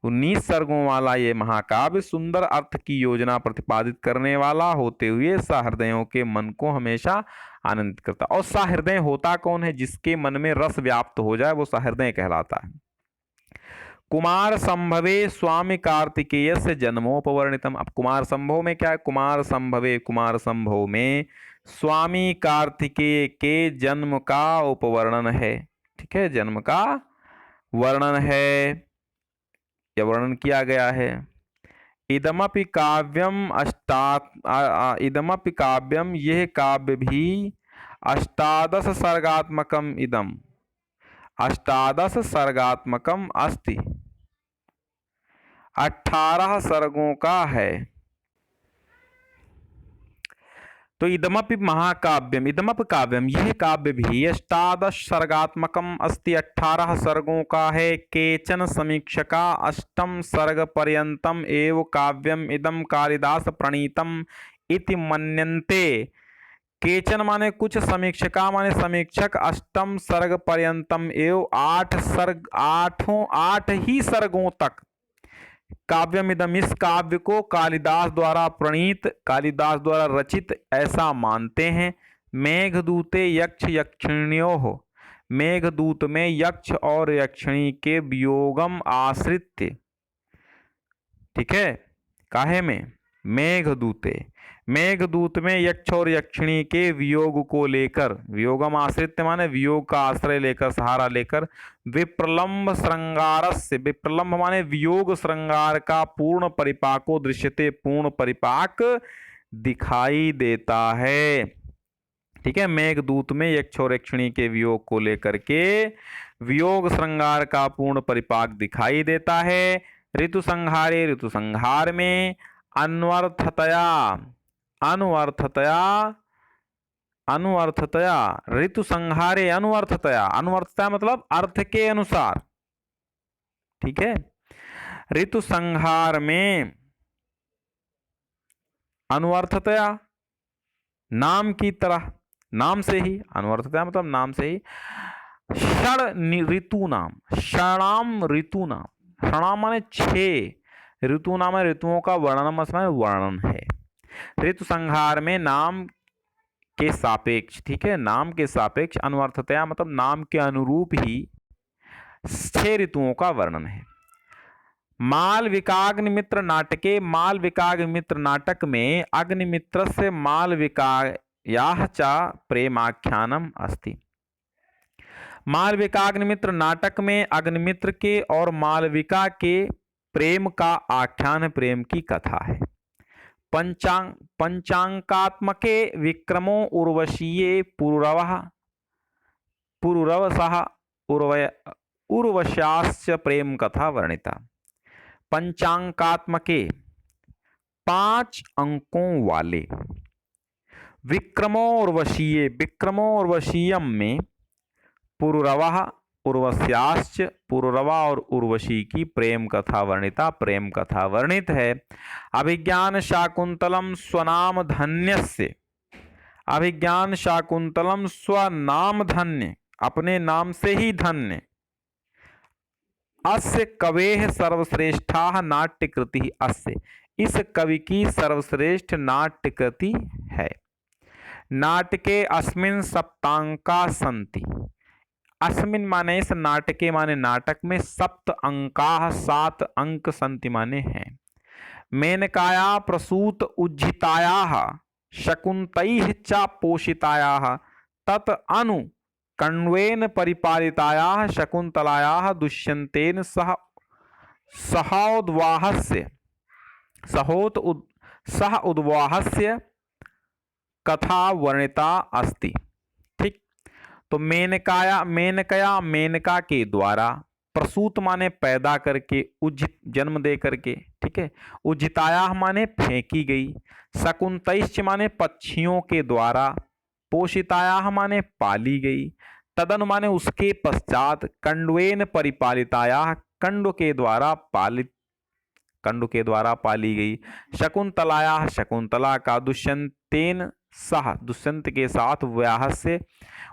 19 सर्गों वाला ये महाकाव्य सुंदर अर्थ की योजना प्रतिपादित करने वाला होते हुए सहृदयों के मन को हमेशा आनंदित करता। और सहृदय होता कौन है? जिसके मन में रस व्याप्त हो जाए वो सहृदय कहलाता है। कुमार संभवे स्वामी कार्तिकेय से जन्मोपवर्णितम। अब कुमार संभव में क्या है? कुमार संभवे, कुमार संभव में स्वामी कार्तिकेय के जन्म का उपवर्णन है, ठीक है, जन्म का वर्णन है या वर्णन किया गया है। इदमपि काव्यम इदमपि काव्यम, यह काव्य भी 18 सर्गात्मकम इदम, 18 सर्गात्मकम अस्ति, 18 सर्गों का है। तो इदमपि महाकाव्यम, इदमपि काव्यम, यह काव्य भी 18 सर्गात्मकम अस्ति, 18 सर्गों का है। केचन समीक्षका 8 सर्ग पर्यंतम एव काव्यम इदम कालिदास प्रणीतम इति मन्यन्ते। केचन माने कुछ, समीक्षका माने समीक्षक, 8 सर्ग पर्यंतम एव 8 ही सर्गों तक काव्यमिदम, इस काव्य को कालिदास द्वारा प्रणीत, कालिदास द्वारा रचित ऐसा मानते हैं। मेघदूते यक्ष यक्षिण्योः, मेघदूत में यक्ष और यक्षिणी के वियोगम आश्रित्य, ठीक है, काहे में, मेघदूते, मेघदूत में यक्ष और यक्षिणी के वियोग को लेकर, वियोगम आश्रित्य माने वियोग का आश्रय लेकर, सहारा लेकर, विप्रलंब श्रृंगारस्य, विप्रलंब माने वियोग श्रृंगार का पूर्ण परिपाको दृश्यते, पूर्ण परिपाक दिखाई देता है। ठीक है, मेघदूत में यक्ष और यक्षिणी के वियोग को लेकर के वियोग श्रृंगार का पूर्ण परिपाक दिखाई देता है। ऋतु संहारे, ऋतु संहार में अन्वर्थतया, अनुअर्थतया, अनुअर्थतया, ऋतु संहारे अनुअर्थतया, अनुअर्थतया मतलब अर्थ के अनुसार, ठीक है, ऋतु संहार में अनुअर्थतया, नाम की तरह, नाम से ही, अनुअर्थतया मतलब नाम से ही, षण ऋतु नाम, षणाम ऋतु नाम, षणाम माने 6 ऋतु नाम है, ऋतुओं का वर्णन वर्णन है। ऋतु संहार में नाम के सापेक्ष, ठीक है, नाम के सापेक्ष, अनुअर्थतया मतलब नाम के अनुरूप ही 6 ऋतुओं का वर्णन है। मालविकाग्निमित्र नाटके, मालविकाग्निमित्र नाटक में अग्निमित्र से मालविकायाः च प्रेमाख्यानम अस्ति। मालविकाग्निमित्र नाटक में अग्निमित्र के और मालविका के प्रेम का आख्यान, प्रेम की कथा है। पंचांकात्मके विक्रमो उर्वशीये पुरुरवः, पुरुरवसः उर्वश्याश्च प्रेम कथा वर्णिता। पंचांकात्मके 5 अंकों वाले, विक्रमो उर्वशीये, विक्रमो उर्वशीयम में पुरुरवः उर्वश्याश्च, पुरुरवा और उर्वशी की प्रेम कथा वर्णिता, प्रेम कथा वर्णित है। अभिज्ञान शाकुंतलम स्वनाम धन्यस्य, अभिज्ञान शाकुंतलम स्वनाम धन्य, अपने नाम से ही धन्य, अस्य कवेः सर्वश्रेष्ठा नाट्यकृति, अस्य इस कवि की सर्वश्रेष्ठ नाट्यकृति है। नाटके अस्मिन् सप्तांका सन्ति, अस्मिन माने इस, नाटके माने नाटक में, 7 अंकाः 7 अंक, सन्ति माने हैं। मेनकाया प्रसूत उज्झितायाः शकुन्तैः च पोषितायाः तत् अनु कण्वेन परिपालितायाः शकुन्तलायाः दुष्यन्तेन सह उद्वाहस्य कथा वर्णिता अस्ति। ठीक, तो मेनकाया, मेनकया मेनका के द्वारा, प्रसूत माने पैदा करके, उज्जित जन्म दे करके, ठीक है, उज्जिताया माने फेंकी गई, शकुन्तैश्च माने पक्षियों के द्वारा, पोषिताया माने पाली गई, तदनु माने उसके पश्चात, कंडवेन परिपालिताया कंड के द्वारा पालित, कंड के द्वारा पाली गई, शकुन्तलाया शकुन्तला का, दुष्यंतेन सह दुष्यंत के साथ, व्याह से,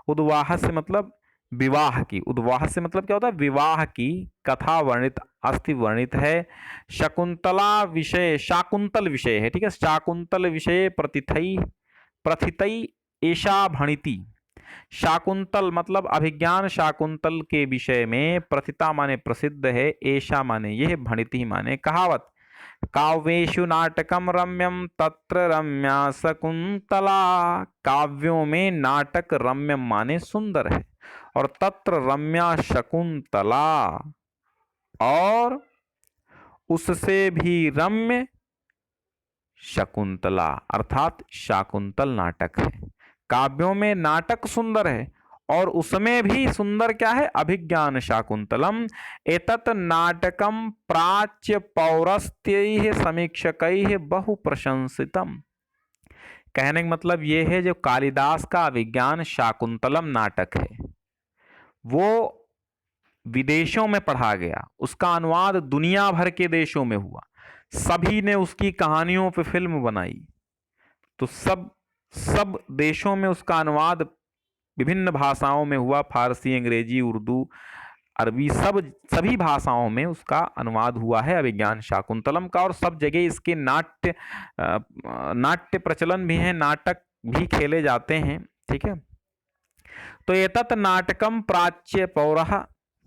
उद्वाह से मतलब विवाह की, उद्वाह से मतलब क्या होता है, विवाह की कथा वर्णित अस्ति, वर्णित है। शकुंतला विषय, शाकुंतल विषय है, ठीक है, शाकुंतल विषय प्रथितई ऐशा भणिति, शाकुंतल मतलब अभिज्ञान शाकुंतल के विषय में, प्रथिता माने प्रसिद्ध है, ऐशा माने यह, भणिति माने कहावत। काव्येषु नाटकम रम्यम तत्र रम्या शकुंतला, काव्यों में नाटक रम्यम माने सुंदर है, और तत्र रम्या शकुंतला, और उससे भी रम्य शकुंतला, अर्थात शाकुंतल नाटक है। काव्यों में नाटक सुंदर है और उसमें भी सुंदर क्या है, अभिज्ञान शाकुंतलम। एतत् नाटकम प्राच्य पौरस्त्यैः समीक्षकैः बहु प्रशंसितम, कहने का मतलब ये है, जो कालिदास का अभिज्ञान शाकुंतलम नाटक है वो विदेशों में पढ़ा गया, उसका अनुवाद दुनिया भर के देशों में हुआ, सभी ने उसकी कहानियों पे फिल्म बनाई, तो सब सब देशों में उसका अनुवाद विभिन्न भाषाओं में हुआ, फारसी, अंग्रेजी, उर्दू, अरबी, सभी भाषाओं में उसका अनुवाद हुआ है अभिज्ञान शाकुंतलम का। और सब जगह इसके नाट्य प्रचलन भी है, नाटक भी खेले जाते हैं। ठीक है, तो एतत् नाटकम प्राच्य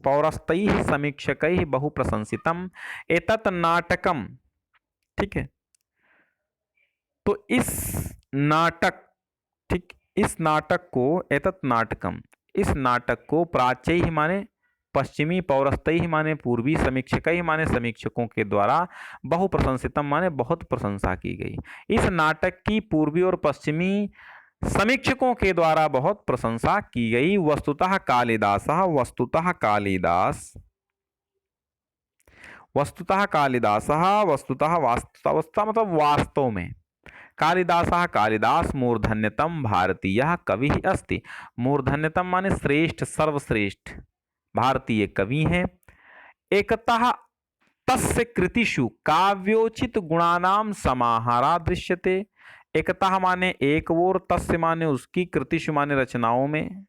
पौरस्तैः समीक्षकैः बहु प्रशंसितम। एतत् नाटकम, ठीक है, तो इस नाटक, ठीक, इस नाटक को, एतत् नाटकम, इस नाटक को प्राच्य माने पश्चिमी, पौरस्तैः माने पूर्वी, समीक्षकैः माने समीक्षकों के द्वारा, बहु प्रशंसितम माने बहुत प्रशंसा की गई। इस नाटक की पूर्वी और पश्चिमी समीक्षकों के द्वारा बहुत प्रशंसा की गई। वस्तुतः कालिदास, वस्तुतः कालिदास, वस्तुतः कालिदास, वस्तुतः वास्तवतः मतलब वास्तव में, कालिदासः कालिदास मूर्धन्यतम भारतीय कवि अस्ति। मूर्धन्यतम माने श्रेष्ठ, सर्वश्रेष्ठ भारतीय कवि हैं। एकतः तस्य कृतिषु काव्योचित गुणानाम समाहारा दृश्यते। एकतः माने एक ओर, तस्य माने उसकी, कृतिषु माने रचनाओं में,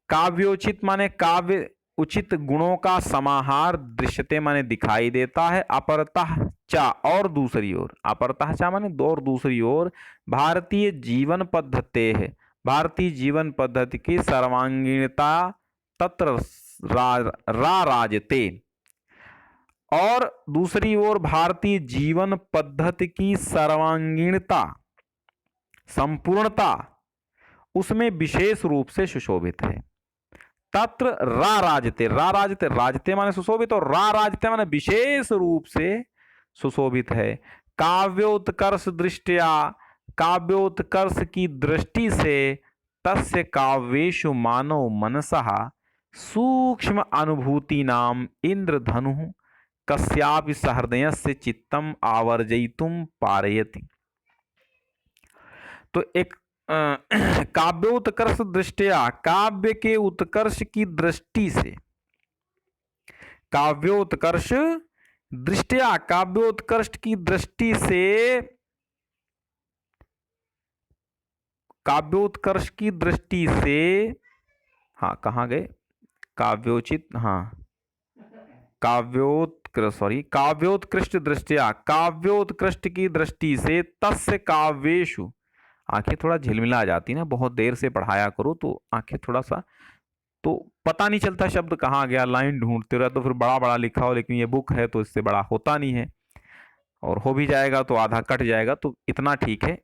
काव्योचित माने काव्य उचित गुणों का समाहार, दृश्यते माने दिखाई देता है। अपरतः चा और दूसरी ओर, अपरतः चा माने दो और दूसरी ओर, भारतीय जीवन पद्धति है, भारतीय जीवन पद्धति की सर्वांगीणता तत्र राजते। और दूसरी ओर भारतीय जीवन पद्धति की सर्वांगीणता, संपूर्णता उसमें विशेष रूप से सुशोभित है। तत्र राजते, राजते, राजते माने सुशोभित, और राजते माने विशेष रूप से सुशोभित है। काव्योत्कर्ष दृष्टिया, काव्योत्कर्ष की दृष्टि से, तस्य काव्येषु मानव मनसः सूक्ष्म अनुभूति नाम इंद्रधनु कस्यापि सहृदयस्य चित्तम आवर्जयितुम पारयति। तो एक काव्योत्कर्ष दृष्टिया, काव्य के उत्कर्ष की दृष्टि से, काव्योत्कर्ष दृष्टिया, काव्योत्कर्ष की दृष्टि से, काव्योत्कर्ष की दृष्टि से, हाँ कहाँ गए, काव्योचित, हाँ काव्योत्कृष्ट दृष्टिया, काव्योत्कृष्ट की दृष्टि से, तस्य काव्येषु, आंखें थोड़ा झिलमिला जाती ना, बहुत देर से पढ़ाया करो तो आंखें थोड़ा सा, तो पता नहीं चलता शब्द कहाँ गया, लाइन ढूंढते रहो तो फिर बड़ा बड़ा लिखा हो, लेकिन ये बुक है तो इससे बड़ा होता नहीं है, और हो भी जाएगा तो आधा कट जाएगा, तो इतना ठीक है,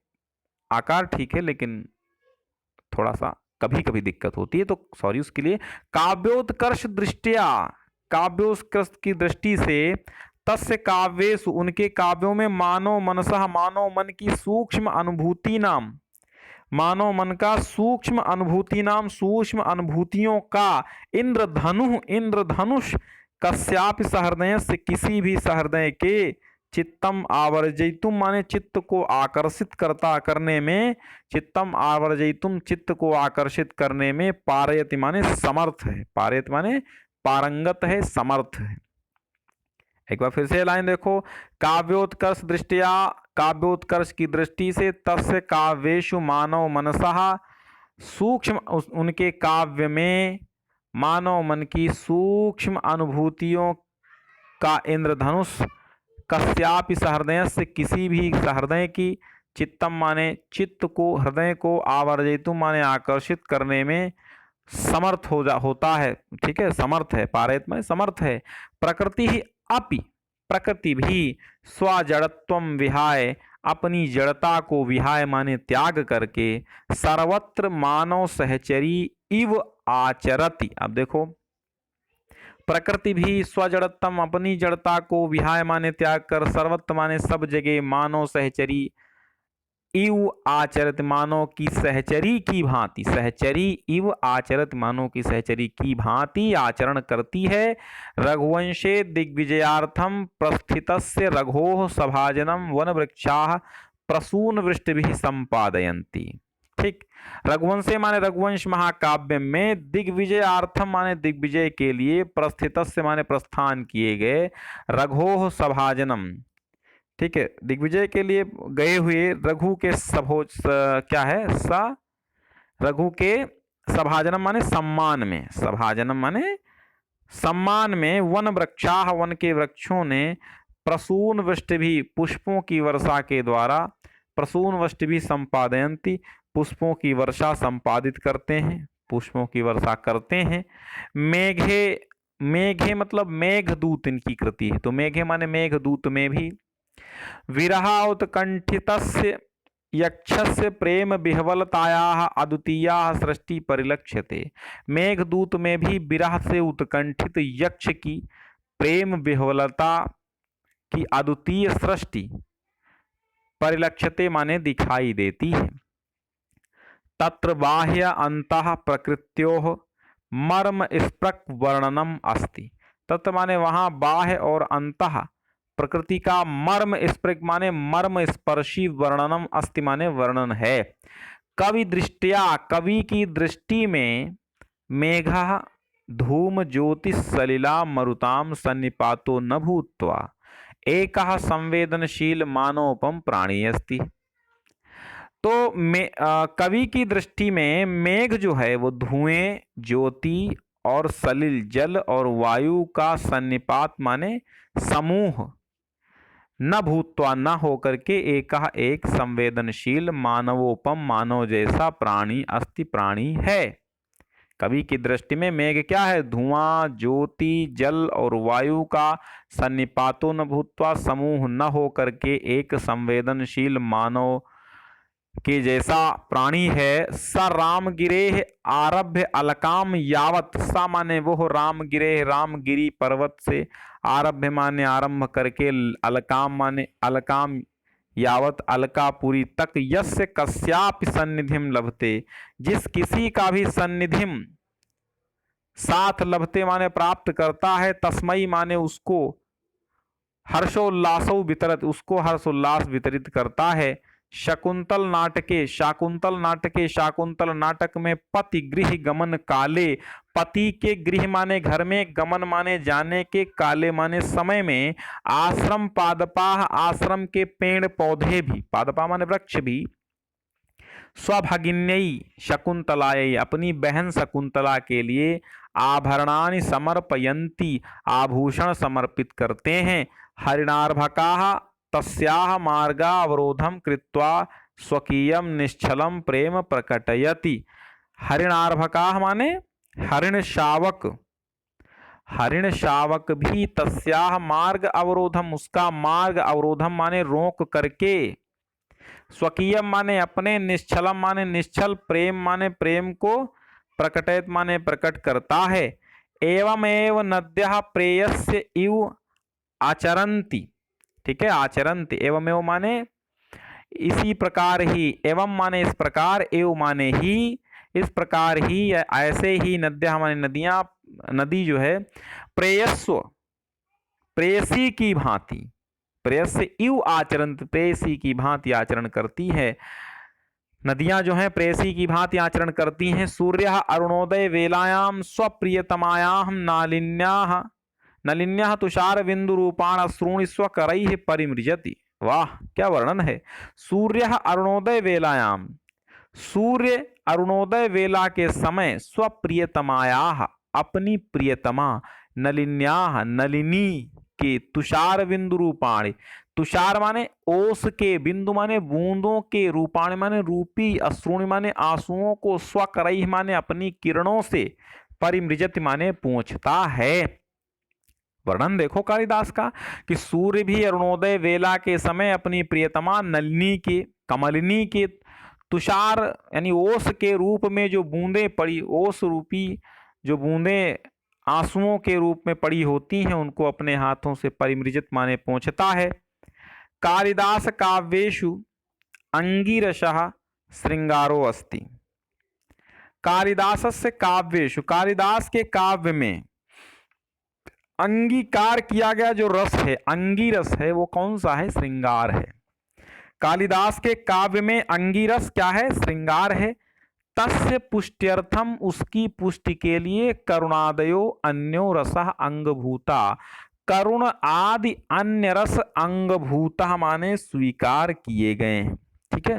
आकार ठीक है, लेकिन थोड़ा सा कभी कभी दिक्कत होती है, तो सॉरी उसके लिए। काव्योत्कर्ष दृष्टिया, काव्योत्कर्ष की दृष्टि से, तस्य काव्येषु उनके काव्यों में, मानव मनसः मानव मन की सूक्ष्म अनुभूति नाम, मानव मन का सूक्ष्म अनुभूति नाम, सूक्ष्म अनुभूतियों का, इंद्रधनुष कस्यापि सहृदय से, किसी भी सहृदय के, चित्तम आवर्जयितुम माने चित्त को आकर्षित करने में, चित्तम आवर्जयितुम चित्त को आकर्षित करने में, पारयति माने समर्थ है, पारयति माने पारंगत है, समर्थ है। एक बार फिर से लाइन देखो, काव्योत्कर्ष दृष्टिया, काव्योत्कर्ष की दृष्टि से, तस्य काव्येषु मानव मनसः सूक्ष्म, उनके काव्य में मानव मन की सूक्ष्म अनुभूतियों का इंद्रधनुष, कस्यापि सहृदय से, किसी भी सहृदय की, चित्तम माने चित्त को, हृदय को, आवर्जयितुम माने आकर्षित करने में समर्थ होता है, ठीक है, समर्थ है, पारयत माने समर्थ है। प्रकृति ही अपि, प्रकृति भी स्वजड़त्वम विहाय, अपनी जड़ता को विहाय माने त्याग करके, सर्वत्र मानव सहचरी इव आचरति। अब देखो, प्रकृति भी स्वजड़त्वम, अपनी जड़ता को, विहाय माने त्याग कर, सर्वत्र माने सब जगह, मानव सहचरी इव आचरत मानो की सहचरी की भांति, सहचरी इव आचरत मानो की सहचरी की भांति आचरण करती है। रघुवंशे दिग्विजयार्थम प्रस्थितस्य रघोः सभाजनम वन वृक्षाः प्रसून वृष्टिभिः संपादयन्ति। ठीक, रघुवंशे माने रघुवंश महाकाव्य में, दिग्विजयार्थम माने दिग्विजय के लिए, प्रस्थितस्य माने प्रस्थान किए गए, रघोः सभाजनम, ठीक है, दिग्विजय के लिए गए हुए रघु के क्या है रघु के सभाजनम माने सम्मान में, सभाजनम माने सम्मान में, वन वृक्षाः वन के वृक्षों ने, प्रसून वृष्टि भी पुष्पों की वर्षा के द्वारा, प्रसून वृष्टि भी संपादयन्ति पुष्पों की वर्षा संपादित करते हैं, पुष्पों की वर्षा करते हैं। मेघे, मेघे मतलब मेघदूत इनकी कृति है, तो मेघे माने मेघदूत में भी, विरहा उत्कंठितस्य यक्षस्य प्रेम विह्वलतायाः अद्वितीयाः सृष्टि परिलक्ष्यते। मेघदूत में भी विरह से उत्कंठित यक्ष की प्रेम विह्वलता की अद्वितीय सृष्टि परिलक्ष्यते माने दिखाई देती है। तत्र बाह्य अंतः प्रकृत्योः मर्म स्पृक वर्णनम अस्ति। तत्र माने वहाँ बाह्य और अंतः प्रकृति का मर्म स्पृक माने मर्म स्पर्शी वर्णनम अस्ति माने वर्णन है। कवि दृष्टिया, कवि की दृष्टि में, मेघः धूम ज्योतिष सलिला मरुताम सन्निपातो न भूत्वा एकः संवेदनशील मानोपम प्राणी अस्ति। तो कवि की दृष्टि में मेघ जो है वो धुएं, ज्योति और सलिल जल और वायु का सन्निपात माने समूह, न भूत्वा न होकर के, एक संवेदनशील मानवोपम मानव जैसा प्राणी अस्ति प्राणी है। कवि की दृष्टि में मेघ क्या है? धुआं, ज्योति, जल और वायु का सन्निपातो न भूत्वा, समूह न होकर के एक संवेदनशील मानव के जैसा प्राणी है। स राम गिरेह आरभ्य अलकाम यावत, सा माने वो राम गिरेह, रामगिरी पर्वत से, आरभ्य माने आरंभ करके, अलकाम माने अलकाम यावत अलकापुरी तक, यस्य कस्यापि सन्निधिम लभते, जिस किसी का भी सन्निधिम साथ लभते माने प्राप्त करता है, तस्मई माने उसको, हर्षोल्लासो वितरत, उसको हर्षोल्लास वितरित करता है। शकुंतल नाटके, शाकुंतल नाटके, शाकुंतल नाटक में पति गृह गमन काले, पति के गृह माने घर में, गमन माने जाने के, काले माने समय में, आश्रम पादपाह, आश्रम के पेड़ पौधे भी, पादपा माने वृक्ष भी, स्वभगिन्यई शकुंतलायै, अपनी बहन शकुंतला के लिए, आभरणानि समर्पयन्ति, आभूषण समर्पित करते हैं। हरिणार्भकाः तस्याः मार्गावरोधम कृत्वा स्वकीयम निश्चलम प्रेम प्रकटयति। हरिणार्भकाः माने हरिण शावक, हरिण शावक भी तस्याः मार्ग अवरोधम, उसका मार्ग अवरोधम माने रोक करके, स्वकीयम माने अपने, निश्चलम माने निश्चल, प्रेम माने प्रेम को, प्रकटयत माने प्रकट करता है। एवमेव नद्यः प्रेयस्य इव आचरन्ति, ठीक है, आचरन्ति, एवमेव माने इसी प्रकार ही, एवं माने इस प्रकार, एव माने ही, इस प्रकार ही, ऐसे ही, नद्यः माने नदियां, नदी जो है, प्रेयस्व प्रेयसी की भांति, प्रेयस्य इव आचरन्त, प्रेयसी की भांति आचरण करती है। नदियां जो हैं प्रेयसी की भांति आचरण करती हैं। सूर्यः अरुणोदय वेलायाम स्वप्रियतमायां नालिन्याः, नलिन्याः तुषार बिंदु रूपाण अश्रूणि स्वकरैः परिमृजति। वाह क्या वर्णन है। सूर्यः अरुणोदय वेलायाम, सूर्य अरुणोदय वेला के समय, स्वप्रियतमायाः अपनी प्रियतमा, नलिन्याः नलिनी के, तुषार बिंदु रूपाणि, तुषार माने ओस के, बिंदु माने बूंदों के, रूपाणि माने रूपी, अश्रूणि माने आंसुओं को, स्वकरैः माने अपनी किरणों से, परिमृजति माने पूंछता है। वर्णन देखो कालिदास का कि सूर्य भी अरुणोदय वेला के समय अपनी प्रियतमा नलिनी के, कमलिनी के, तुषार यानी ओस के रूप में जो बूंदें पड़ी, ओस रूपी जो बूंदें आंसुओं के रूप में पड़ी होती हैं, उनको अपने हाथों से परिमृजित माने पोंछता है। कालिदास काव्येषु अंगीरसः श्रृंगारो अस्ति। कालिदासस्य काव्येषु, कालिदास के काव्य में अंगीकार किया गया जो रस है, अंगीरस है, वो कौन सा है? श्रृंगार है। कालिदास के काव्य में अंगीरस क्या है? श्रृंगार है। तस्य पुष्ट्यर्थम, उसकी पुष्टि के लिए करुणादयो अन्यो रसः अंगभूता, करुण आदि अन्य रस अंगभूता माने स्वीकार किए गए हैं। ठीक है,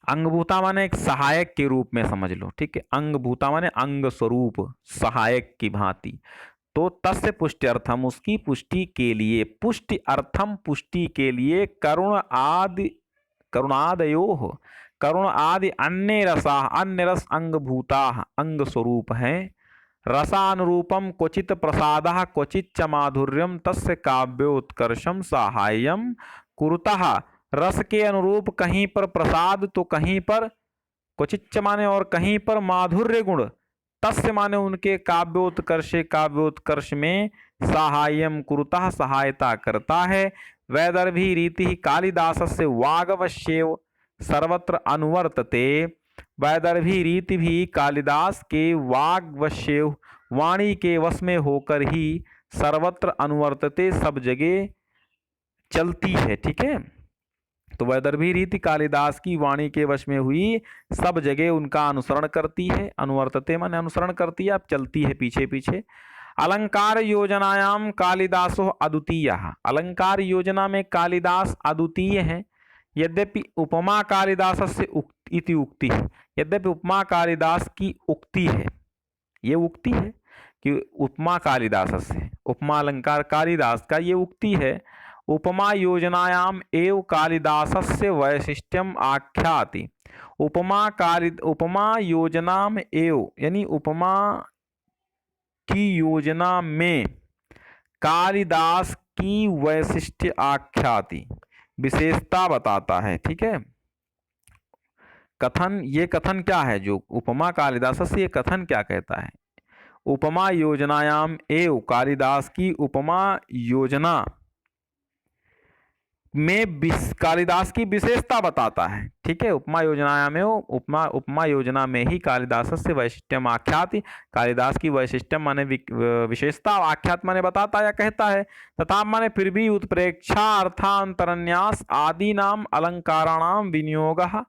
अंगभूता माने एक सहायक के रूप में समझ लो। ठीक है, अंगभूता माने अंग स्वरूप, सहायक की भांति। तो तस्य पुष्ट्यर्थम, उसकी पुष्टि के लिए, पुष्टि अर्थम, पुष्टि के लिए, करुण आदि, करुणादयोः, करुण आदि अन्य रसा, अन्य रस अंगभूता, अंग स्वरूप हैं। रसानुरूपम क्वचित प्रसादः क्वचित च माधुर्यम तस्य काव्योत्कर्षम साहाय्यम कुरुतः। रस के अनुरूप कहीं पर प्रसाद तो कहीं पर क्वचित च माने और कहीं पर माधुर्य गुण, तस्य माने उनके काव्योत्कर्षे, काव्योत्कर्ष में साहाय्यम कुरुतः, सहायता करता है। वैदर्भी रीति कालिदासस्य वागवश्येव सर्वत्र अनुवर्तते। वैदर्भी रीति भी कालिदास के वाग्वश्येव, वाणी के वश में होकर ही सर्वत्र अनुवर्तते, सब जगह चलती है। ठीक है, तो वैदर्भी रीति कालिदास की वाणी के वश में हुई, सब जगह उनका अनुसरण करती है। अनुवर्तते माने अनुसरण करती है, अब चलती है पीछे पीछे। अलंकार योजनायाम कालिदासो अद्वितीयः, अलंकार योजना में कालिदास अद्वितीय है। यद्यपि उपमा कालिदासस्य इति उक्ति है, यद्यपि उपमा कालिदास की उक्ति है, ये उक्ति है कि उपमा कालिदासस्य, उपमा अलंकार कालिदास का ये उक्ति है। उपमा योजनायाम एव कालिदासस्य वैशिष्ट्यम आख्याति। उपमा योजनाम एव, यानी उपमा की योजना में कालिदास की वैशिष्ट्य आख्याति, विशेषता बताता है। ठीक है, कथन, ये कथन क्या है जो उपमा कालिदास से, ये कथन क्या कहता है? उपमा योजनायाम एव, कालिदास की उपमा योजना में कालिदास की विशेषता बताता है। ठीक है, उपमा योजना में, उपमा योजना में ही कालिदास से वैशिष्ट्यम आख्याति, कालिदास की वैशिष्ट्यम माने विशेषता, आख्यात माने बताता या कहता है। तथा माने फिर भी उत्प्रेक्षा अर्थांतरन्यास आदि नाम अलंकाराणाम विनियोगः,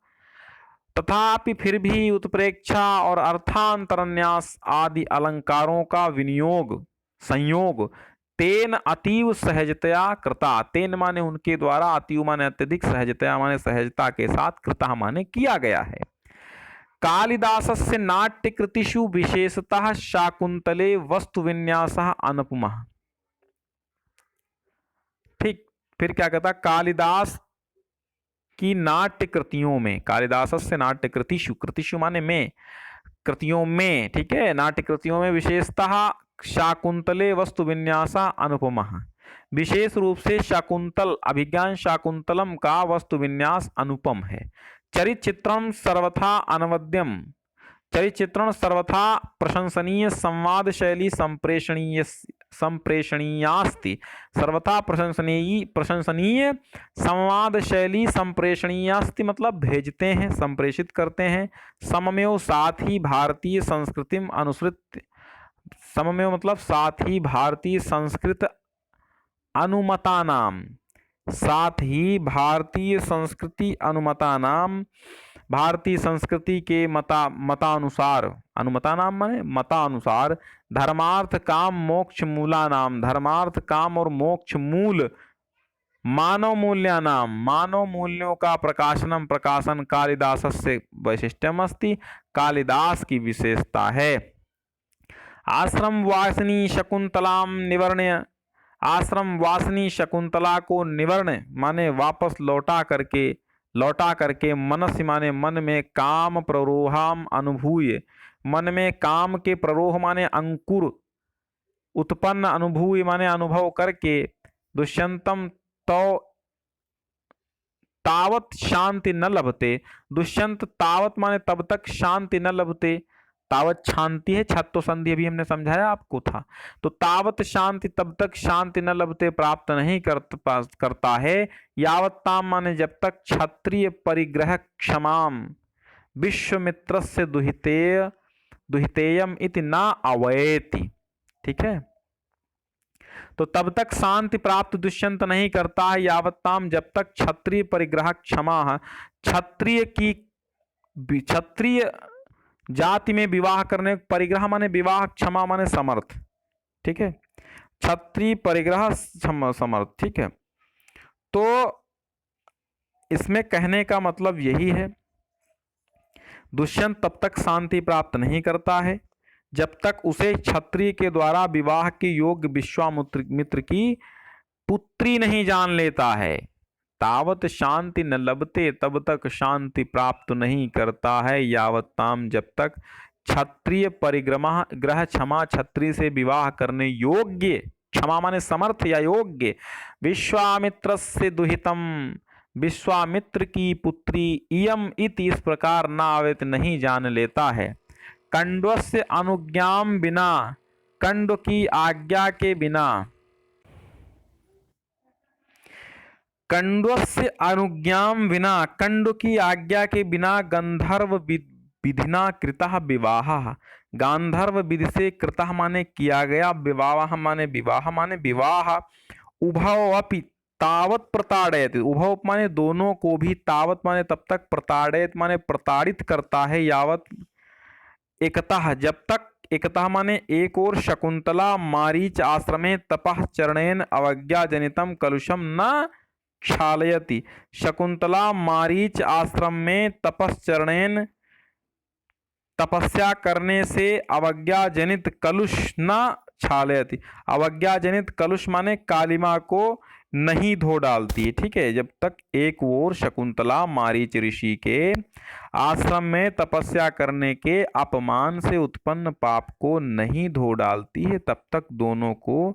तथापि फिर भी उत्प्रेक्षा और अर्थांतरन्यास आदि अलंकारों का विनियोग, संयोग, तेन अतीव सहजतया कृता, तेन माने उनके द्वारा, अतीव माने अत्यधिक, सहजतया माने सहजता के साथ, कृता माने किया गया है। कालिदासस्य नाट्य कृतिषु विशेषतः शाकुंतले वस्तु विन्यासः अनुपमः। ठीक, फिर क्या कहता? कालिदास की नाट्य कृतियों में, कालिदासस्य नाट्य कृतिषु, कृतिषु माने में, कृतियों में। ठीक है, नाट्य कृतियों में विशेषतः शाकुंतले वस्तु विन्यासा अनुपमः, विशेष रूप से शाकुंतल, अभिज्ञान शाकुंतलम का वस्तु विन्यास अनुपम है। चरित्रम सर्वथा अनवद्यम, चरित्रण सर्वथा प्रशंसनीय, संवाद शैली संप्रेषणीयास्ति, सर्वथा प्रशंसनीय संवाद शैली संप्रेषणीयास्ति, मतलब भेजते हैं, संप्रेषित करते हैं। सममेव, साथ ही भारतीय संस्कृतिम अनुसृत, सममेव मतलब साथ ही भारतीय संस्कृत अनुमतानाम, साथ ही भारतीय संस्कृति अनुमतानाम, भारतीय संस्कृति के मतानुसार, अनुमतानाम माने मतानुसार, धर्मार्थ काम मोक्ष मूलानाम, धर्मार्थ काम और मोक्ष मूल मानव मूल्यानाम, मानव मूल्यों का प्रकाशनम, प्रकाशन कालिदासस्य वैशिष्ट्यम अस्ति, कालिदास की विशेषता है। आश्रम वासिनी शकुंतलाम निवर्ण्य, आश्रम वासिनी शकुंतला को निवर्ण माने वापस लौटा करके मनस्य माने मन में, काम प्ररोहाम अनुभूय, मन में काम के प्ररोह माने अंकुर उत्पन्न, अनुभूय माने अनुभव करके, दुष्यंतम तो तावत शांति न लभते, दुष्यंत तावत माने तब तक शांति न लभते, तावत शांति है, छत तो संधि अभी हमने समझाया आपको था। तो तावत शांति, तब तक शांति न लभते, प्राप्त नहीं करता है। यावत्ताम माने जब तक क्षत्रिय परिग्रह क्षमाम विश्वमित्रस्य दुहितेयम इति ना अवयति। ठीक है, तो तब तक शांति प्राप्त दुष्यंत नहीं करता है। यावत्ताम जब तक क्षत्रिय परिग्रह क्षमा, क्षत्रिय जाति में विवाह करने, परिग्रह माने विवाह, क्षमा माने समर्थ। ठीक है, क्षत्रिय परिग्रह समर्थ। ठीक है, तो इसमें कहने का मतलब यही है, दुष्यंत तब तक शांति प्राप्त नहीं करता है जब तक उसे क्षत्रिय के द्वारा विवाह के योग्य विश्वामित्र की पुत्री नहीं जान लेता है। तावत शांति न लभते, तब तक शांति प्राप्त नहीं करता है। यावत्ताम जब तक क्षत्रिय परिग्रह क्षमा, क्षत्रिय से विवाह करने योग्य, क्षमा माने समर्थ या योग्य, विश्वामित्र से दुहितम, विश्वामित्र की पुत्री, इयम इति इस प्रकार नावेत नहीं जान लेता है। कंडवस्य अनुज्ञाम बिना, कंड की आज्ञा के बिना, कंडवस्य अनुज्ञाम बिना, कंड की आज्ञा के बिना गंधर्व विधिना कृतः विवाह, गांधर्व विधि से कृतः माने किया गया, विवाह माने विवाह माने विवाह, उभव अपि तावत प्रताड़यत, उभव माने दोनों को भी, तावत माने तब तक, प्रताड़यत माने प्रताड़ित करता है, यावत एकतः जब तक, एकतः माने एक और, शकुंतला मारीच आश्रमे तपः चरणेन अवज्ञा जनितम कलुषम न क्षालयति, शकुंतला मारीच आश्रम में तपश्चरणेन, तपस्या करने से अवज्ञा जनित कलुष न क्षालयति, अवज्ञा जनित कलुष माने कालिमा को नहीं धो डालती। ठीक है, जब तक एक ओर शकुंतला मारीच ऋषि के आश्रम में तपस्या करने के अपमान से उत्पन्न पाप को नहीं धो डालती है, तब तक दोनों को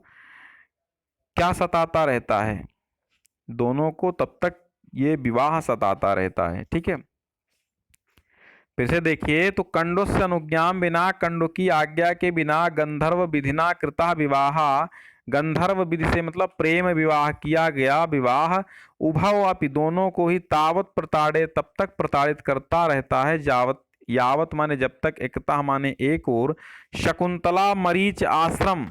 क्या सताता रहता है, दोनों को तब तक ये विवाह सताता रहता है। ठीक है, फिर से देखिए, तो कंडो से अनुज्ञाम बिना, कंडो की आज्ञा के बिना, गंधर्व विधिना कृता विवाह, गंधर्व विधि से मतलब प्रेम विवाह किया गया विवाह, उभव अपि दोनों को ही, तावत प्रताड़े तब तक प्रताड़ित करता रहता है, जावत यावत माने जब तक, एकता माने एक और, शकुंतला मरीच आश्रम,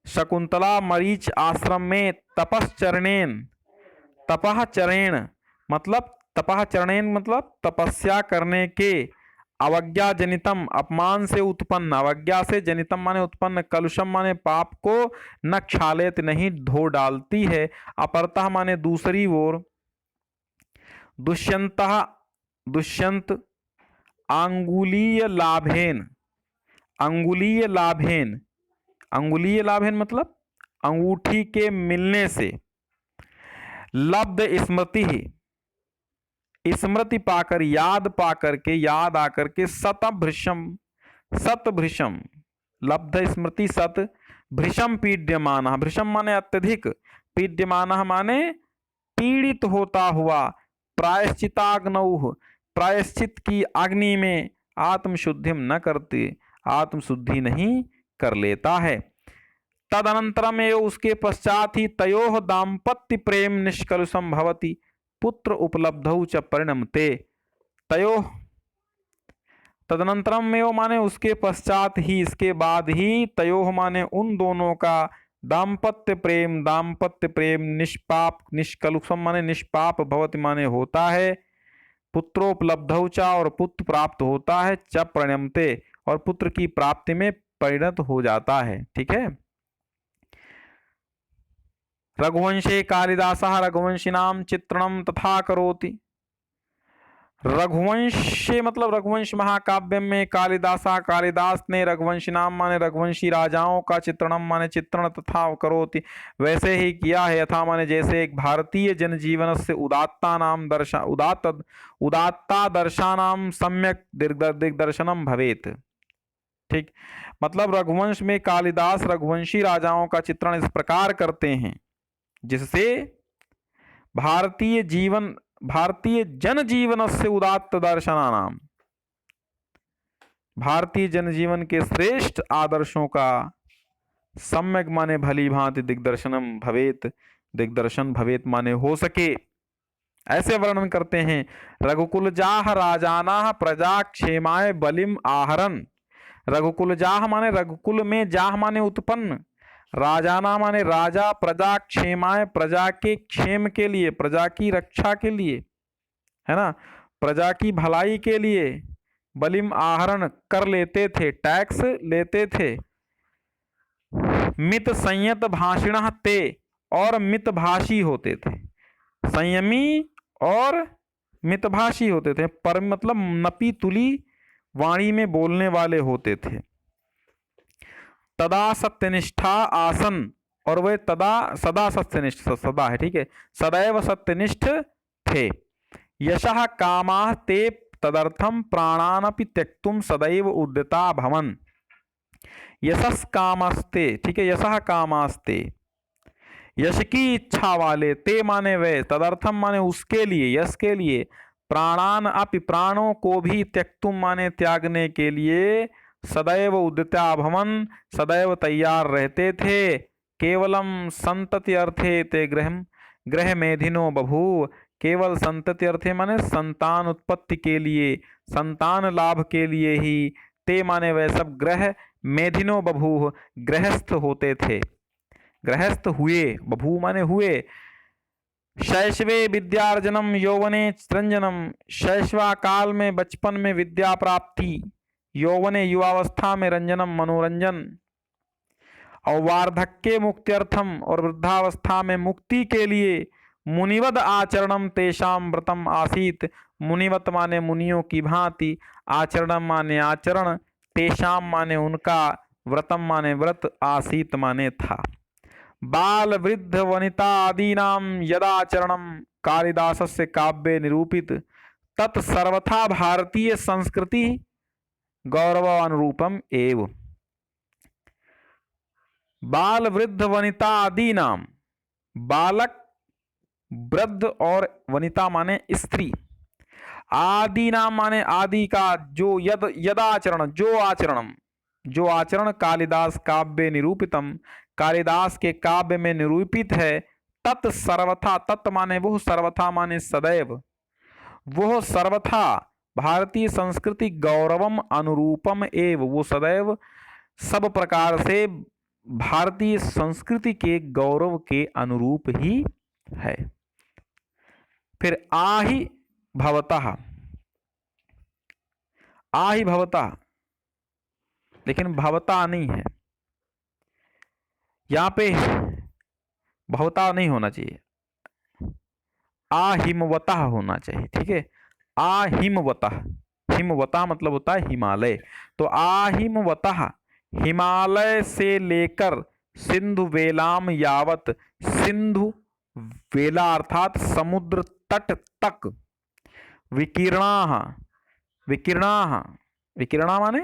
शकुंतला मरीच आश्रम में तपश्चरणेन, तपह चरण मतलब, तपह चरणेन मतलब तपस्या करने के, अवज्ञा जनितम अपमान से उत्पन्न, अवज्ञा से जनितम माने उत्पन्न, कलुषम माने पाप को, न क्षालित नहीं धो डालती है, अपरतः माने दूसरी ओर, दुष्यंत अंगुलीय लाभेन, अंगुलीय लाभेन, अंगुलीय लाभेन मतलब अंगूठी के मिलने से, लब्ध स्मृति ही, स्मृति पाकर, याद पाकर के, याद आकर के, सतभृशम, सतभृशम, लब्ध स्मृति सत, भृशम पीड्यमान, भृशम माने अत्यधिक, पीड्यमान माने पीड़ित होता हुआ, प्रायश्चिताग्नौ, प्रायश्चित की अग्नि में, आत्मशुद्धिम न करते, आत्मशुद्धि नहीं कर लेता है। तदनंतरम एवं उसके पश्चात ही, तयोः दाम्पत्य प्रेम निष्कलुषम भवति, पुत्र उपलब्धौ च परिणमते, तयोः, तदनंतरम एवं माने उसके पश्चात ही, इसके बाद ही, तयोः माने उन दोनों का, दाम्पत्य प्रेम निष्पाप, निष्कलुषम माने निष्पाप, भवति माने होता है, पुत्रोपलब्धौ च और पुत्र प्राप्त होता है, च परिणमते और पुत्र की प्राप्ति में परिणत हो जाता है। ठीक है, रघुवंशे कालिदासः रघुवंशिनां चित्रणं तथा करोति, रघुवंशे मतलब रघुवंश महाकाव्य में, कालिदासा कालिदास ने, रघुवंशिनाम माने रघुवंशी राजाओं का, चित्रणम माने चित्रण, तथा करोति वैसे ही किया है, यथा माने जैसे, एक भारतीय जनजीवन से उदात्ता नाम उदात्ता दर्शानाम सम्यक दिग्दर्शनम भवेत। ठीक, मतलब रघुवंश में कालिदास रघुवंशी राजाओं का चित्रण इस प्रकार करते हैं जिससे भारतीय जनजीवन से उदात्त दर्शनानाम, भारतीय जनजीवन के श्रेष्ठ आदर्शों का सम्यक माने भली भांति दिग्दर्शनम भवेत, दिग्दर्शन भवेत माने हो सके, ऐसे वर्णन करते हैं। रघुकुल जाह राजाना प्रजा क्षेमाय बलिम आहरन। रघुकुल जाह माने रघुकुल में, जाह माने उत्पन्न, राजाना माने राजा, प्रजा क्षेमाय प्रजा के क्षेम के लिए, प्रजा की रक्षा के लिए, है ना, प्रजा की भलाई के लिए, बलिम आहरण कर लेते थे, टैक्स लेते थे। मित संयत भाषिण ते, और मितभाषी होते थे, संयमी और मितभाषी होते थे, पर मतलब नपी तुली वाणी में बोलने वाले होते थे। तदा सत्यनिष्ठा आसन, और वे तदा सदा सत्यनिष्ठ, सदा है, ठीक है, सदैव सत्यनिष्ठ थे। यशः कामाः ते तदर्थम प्राणानपि त्यक्तुम सदैव उद्यता भवन। यशस् कामस्ते, ठीक है, यशः कामास्ते, यश की इच्छा वाले, ते माने वे, तदर्थम माने उसके लिए, यश के लिए, प्राणान अपि प्राणों को भी, त्यक्तुम माने त्यागने के लिए, सदैव उद्यता भवन सदैव तैयार रहते थे। केवलम संतति अर्थे ते ग्रह मेधिनो बभूव। केवल संतति अर्थे माने संतान उत्पत्ति के लिए, संतान लाभ के लिए ही, ते माने वह सब ग्रह, मेधिनो बभूव गृहस्थ होते थे, गृहस्थ हुए, बभू माने हुए। शैशवे विद्यार्जनम यौवने रंजनम। शैशवा काल में, बचपन में विद्या प्राप्ति, यौवने युवावस्था में, रंजनम मनोरंजन, और वार्धक्य मुक्त्यर्थम, और वृद्धावस्था में मुक्ति के लिए, मुनिवद आचरणम तेषाम व्रतम आसीत। मुनिवत माने मुनियों की भांति, आचरणम माने आचरण, तेषाम माने उनका, व्रतम माने व्रत, आसीत माने था। बाल वृद्ध वनिता आदीनाम यदाचरणम कालिदासस्य काव्ये निरूपित, तत् सर्वथा भारतीय संस्कृति गौरवानुरूपम एव। बाल वृद्ध वनिता आदि नाम, बालक, वृद्ध और वनिता माने स्त्री, आदि नाम माने आदि का, जो यदाचरण, जो आचरण कालिदास काव्य निरूपितम, कालिदास के काव्य में निरूपित है। तत् सर्वथा, तत् माने वो, सर्वथा माने सदैव, वो सर्वथा भारतीय संस्कृति गौरवम अनुरूपम एव, वो सदैव सब प्रकार से भारतीय संस्कृति के गौरव के अनुरूप ही है। फिर आहि भवतः, आहि भवतः, लेकिन भवता नहीं है यहां पे, भवता नहीं होना चाहिए, आहिमवतः होना चाहिए, ठीक है, आहिमवतः, हिमवतः मतलब होता है हिमालय, तो आहिमवतः, हिमालय से लेकर सिंधु वेलाम यावत, सिंधु वेला अर्थात समुद्र तट तक, विकीर्णा, विकीर्णा, विकीर्णा माने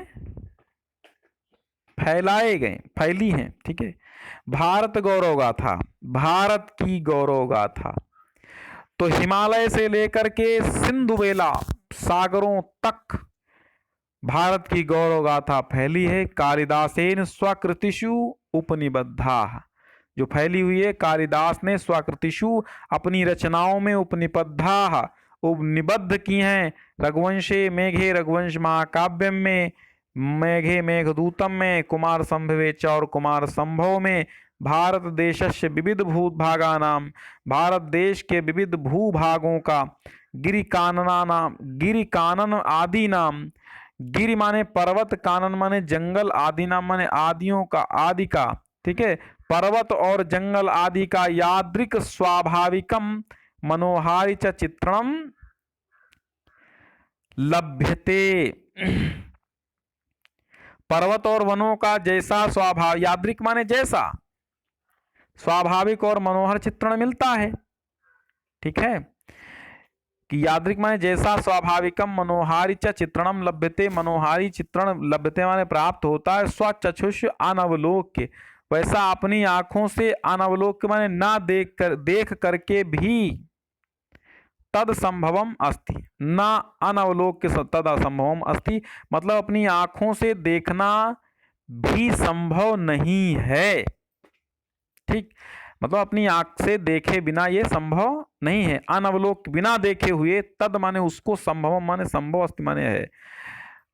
फैलाए गए, फैली हैं, ठीक है। भारत गौरव गाथा, भारत की गौरव गाथा, तो हिमालय से लेकर के सिंधु वेला, सागरों तक भारत की गौरव गाथा फैली है। कालिदासेन स्वकृतिषु उपनिबद्धा, जो फैली हुई है, कालिदास ने स्वकृतिषु अपनी रचनाओं में उपनिबद्धा, उपनिबद्ध की हैं। रघुवंशे मेघे, रघुवंश महाकाव्य में, मेघे मेघदूतम में, कुमार संभवे च और कुमार संभव में, भारत देशस्य विविध भूभागा नाम, भारत देश के विविध भूभागों का, गिरि कानना नाम, गिरि कानन आदि नाम, गिरि माने पर्वत, कानन माने जंगल, आदि नाम माने आदियों का, आदि का, ठीक है, पर्वत और जंगल आदि का, यादृक स्वाभाविकम मनोहारि च चित्रणम लभ्यते। पर्वत और वनों का जैसा स्वाभाविक, यादृक माने जैसा, स्वाभाविक और मनोहर चित्रण मिलता है, ठीक है, कि यादृक माने जैसा, स्वाभाविकम मनोहारि च चित्रणम लभ्यते, मनोहारी चित्रण लभ्यते माने प्राप्त होता है। स्वचक्षुष अनवलोक्य, वैसा अपनी आंखों से, अनवलोक्य माने ना देख करके भी, तद संभवम अस्ति, न अनवलोक्य तद असंभवम अस्ति, मतलब अपनी आंखों से देखना भी संभव नहीं है। ठीक, मतलब अपनी आंख से देखे बिना ये संभव नहीं है। अनवलोक बिना देखे हुए, तद माने उसको, संभवम माने संभव, अस्ति माने है।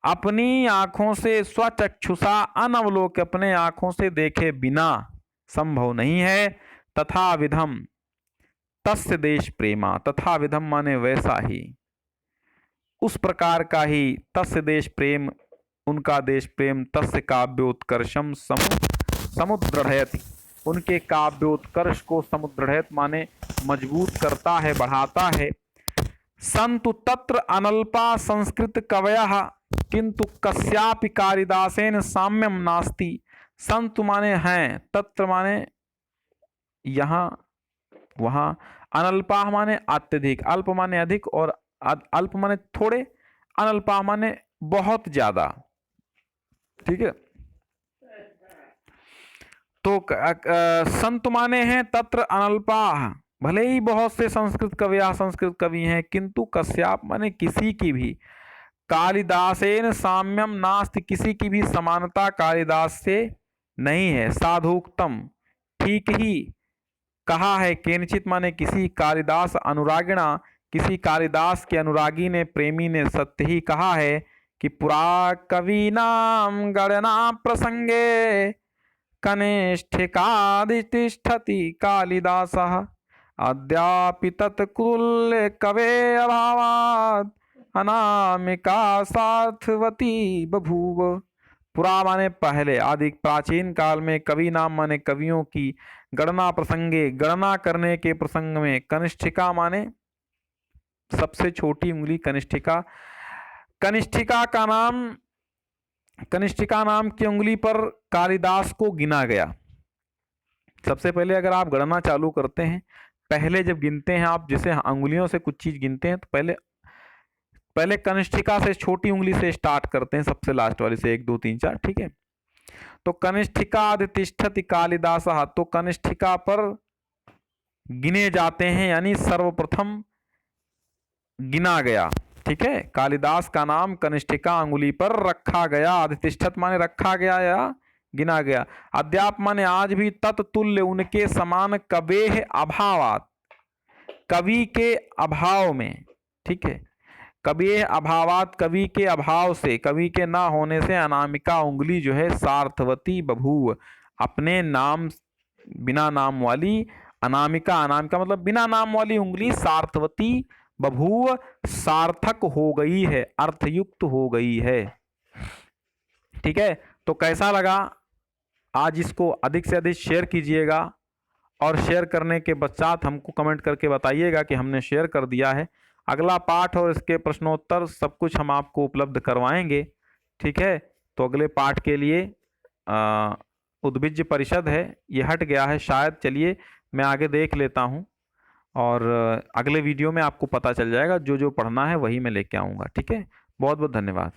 अपनी आंखों से स्वचक्षुषा अनवलोक, अपने आंखों से देखे बिना संभव नहीं है। तथा विधम तस्य देश प्रेमा, तथा विधम माने वैसा ही, उस प्रकार का ही, तस्य देश प्रेम, उनका देश प्रेम, तस्य काव्योत्कर्षम समुद्रढ़यति, उनके काव्योत्कर्ष को समुद्रढ़यत माने मजबूत करता है, बढ़ाता है। संतु तत्र अनल्पा संस्कृत कवयः किंतु कस्यापि कालिदासेन साम्यम नास्ति। संतु माने हैं, तत्र माने यहाँ वहाँ, अनल्पा माने अत्यधिक, अल्प माने अधिक, और अल्प माने थोड़े, अनल्पा माने बहुत ज्यादा। ठीक है, तो संत माने हैं तत्र अनल्पा, भले ही बहुत से संस्कृत कवि हैं, किंतु कस्याप माने किसी की भी, कालिदासेन साम्यम नास्ति, किसी की भी समानता कालिदास से नहीं है। साधुक्तम, ठीक ही कहा है। केनचित माने किसी, कालिदास अनुरागिणा, किसी कालिदास के अनुरागी ने, प्रेमी ने सत्य ही कहा है कि पुरा कवीनाम गणना प्रसंगे कनिष्ठिकादितिष्ठति कालिदासः अद्यापि तत्कुल्य कवे अभावात् अनामिका सार्थवती बभूव। पुरा माने पहले, आदि प्राचीन काल में, कवि नाम माने कवियों की, गणना प्रसंगे गणना करने के प्रसंग में, कनिष्ठिका माने सबसे छोटी उंगली, कनिष्ठिका, कनिष्ठिका नाम की उंगली पर कालिदास को गिना गया। सबसे पहले अगर आप गणना चालू करते हैं, पहले जब गिनते हैं आप, जैसे अंगुलियों से कुछ चीज गिनते हैं, तो पहले कनिष्ठिका से, छोटी उंगली से स्टार्ट करते हैं, सबसे लास्ट वाली से, 1 2 3 4। ठीक है, तो कनिष्ठिका तिष्ठति कालिदास, तो कनिष्ठिका पर गिने जाते हैं, यानी सर्वप्रथम गिना गया। ठीक है, कालिदास का नाम कनिष्ठिका अंगुली पर रखा गया। अधितिष्ठत माने रखा गया या गिना गया। अद्याप माने आज भी, तत्तुल्य उनके समान, कवेह अभावात, कवि के अभाव में। ठीक है, कवेह अभावात, कवि के अभाव से, कवि के ना होने से, अनामिका उंगली जो है, सार्थवती बभूव, अपने नाम, बिना नाम वाली, अनामिका, अनामिका मतलब बिना नाम वाली उंगली, सार्थवती बभूव, सार्थक हो गई है, अर्थयुक्त हो गई है। ठीक है, तो कैसा लगा? आज इसको अधिक से अधिक शेयर कीजिएगा, और शेयर करने के पश्चात हमको कमेंट करके बताइएगा कि हमने शेयर कर दिया है। अगला पाठ और इसके प्रश्नोत्तर सब कुछ हम आपको उपलब्ध करवाएंगे। ठीक है, तो अगले पाठ के लिए उद्भिज्ज परिषद है, ये हट गया है शायद, चलिए मैं आगे देख लेता हूँ, और अगले वीडियो में आपको पता चल जाएगा, जो जो पढ़ना है वही मैं लेके आऊँगा। ठीक है, बहुत बहुत धन्यवाद।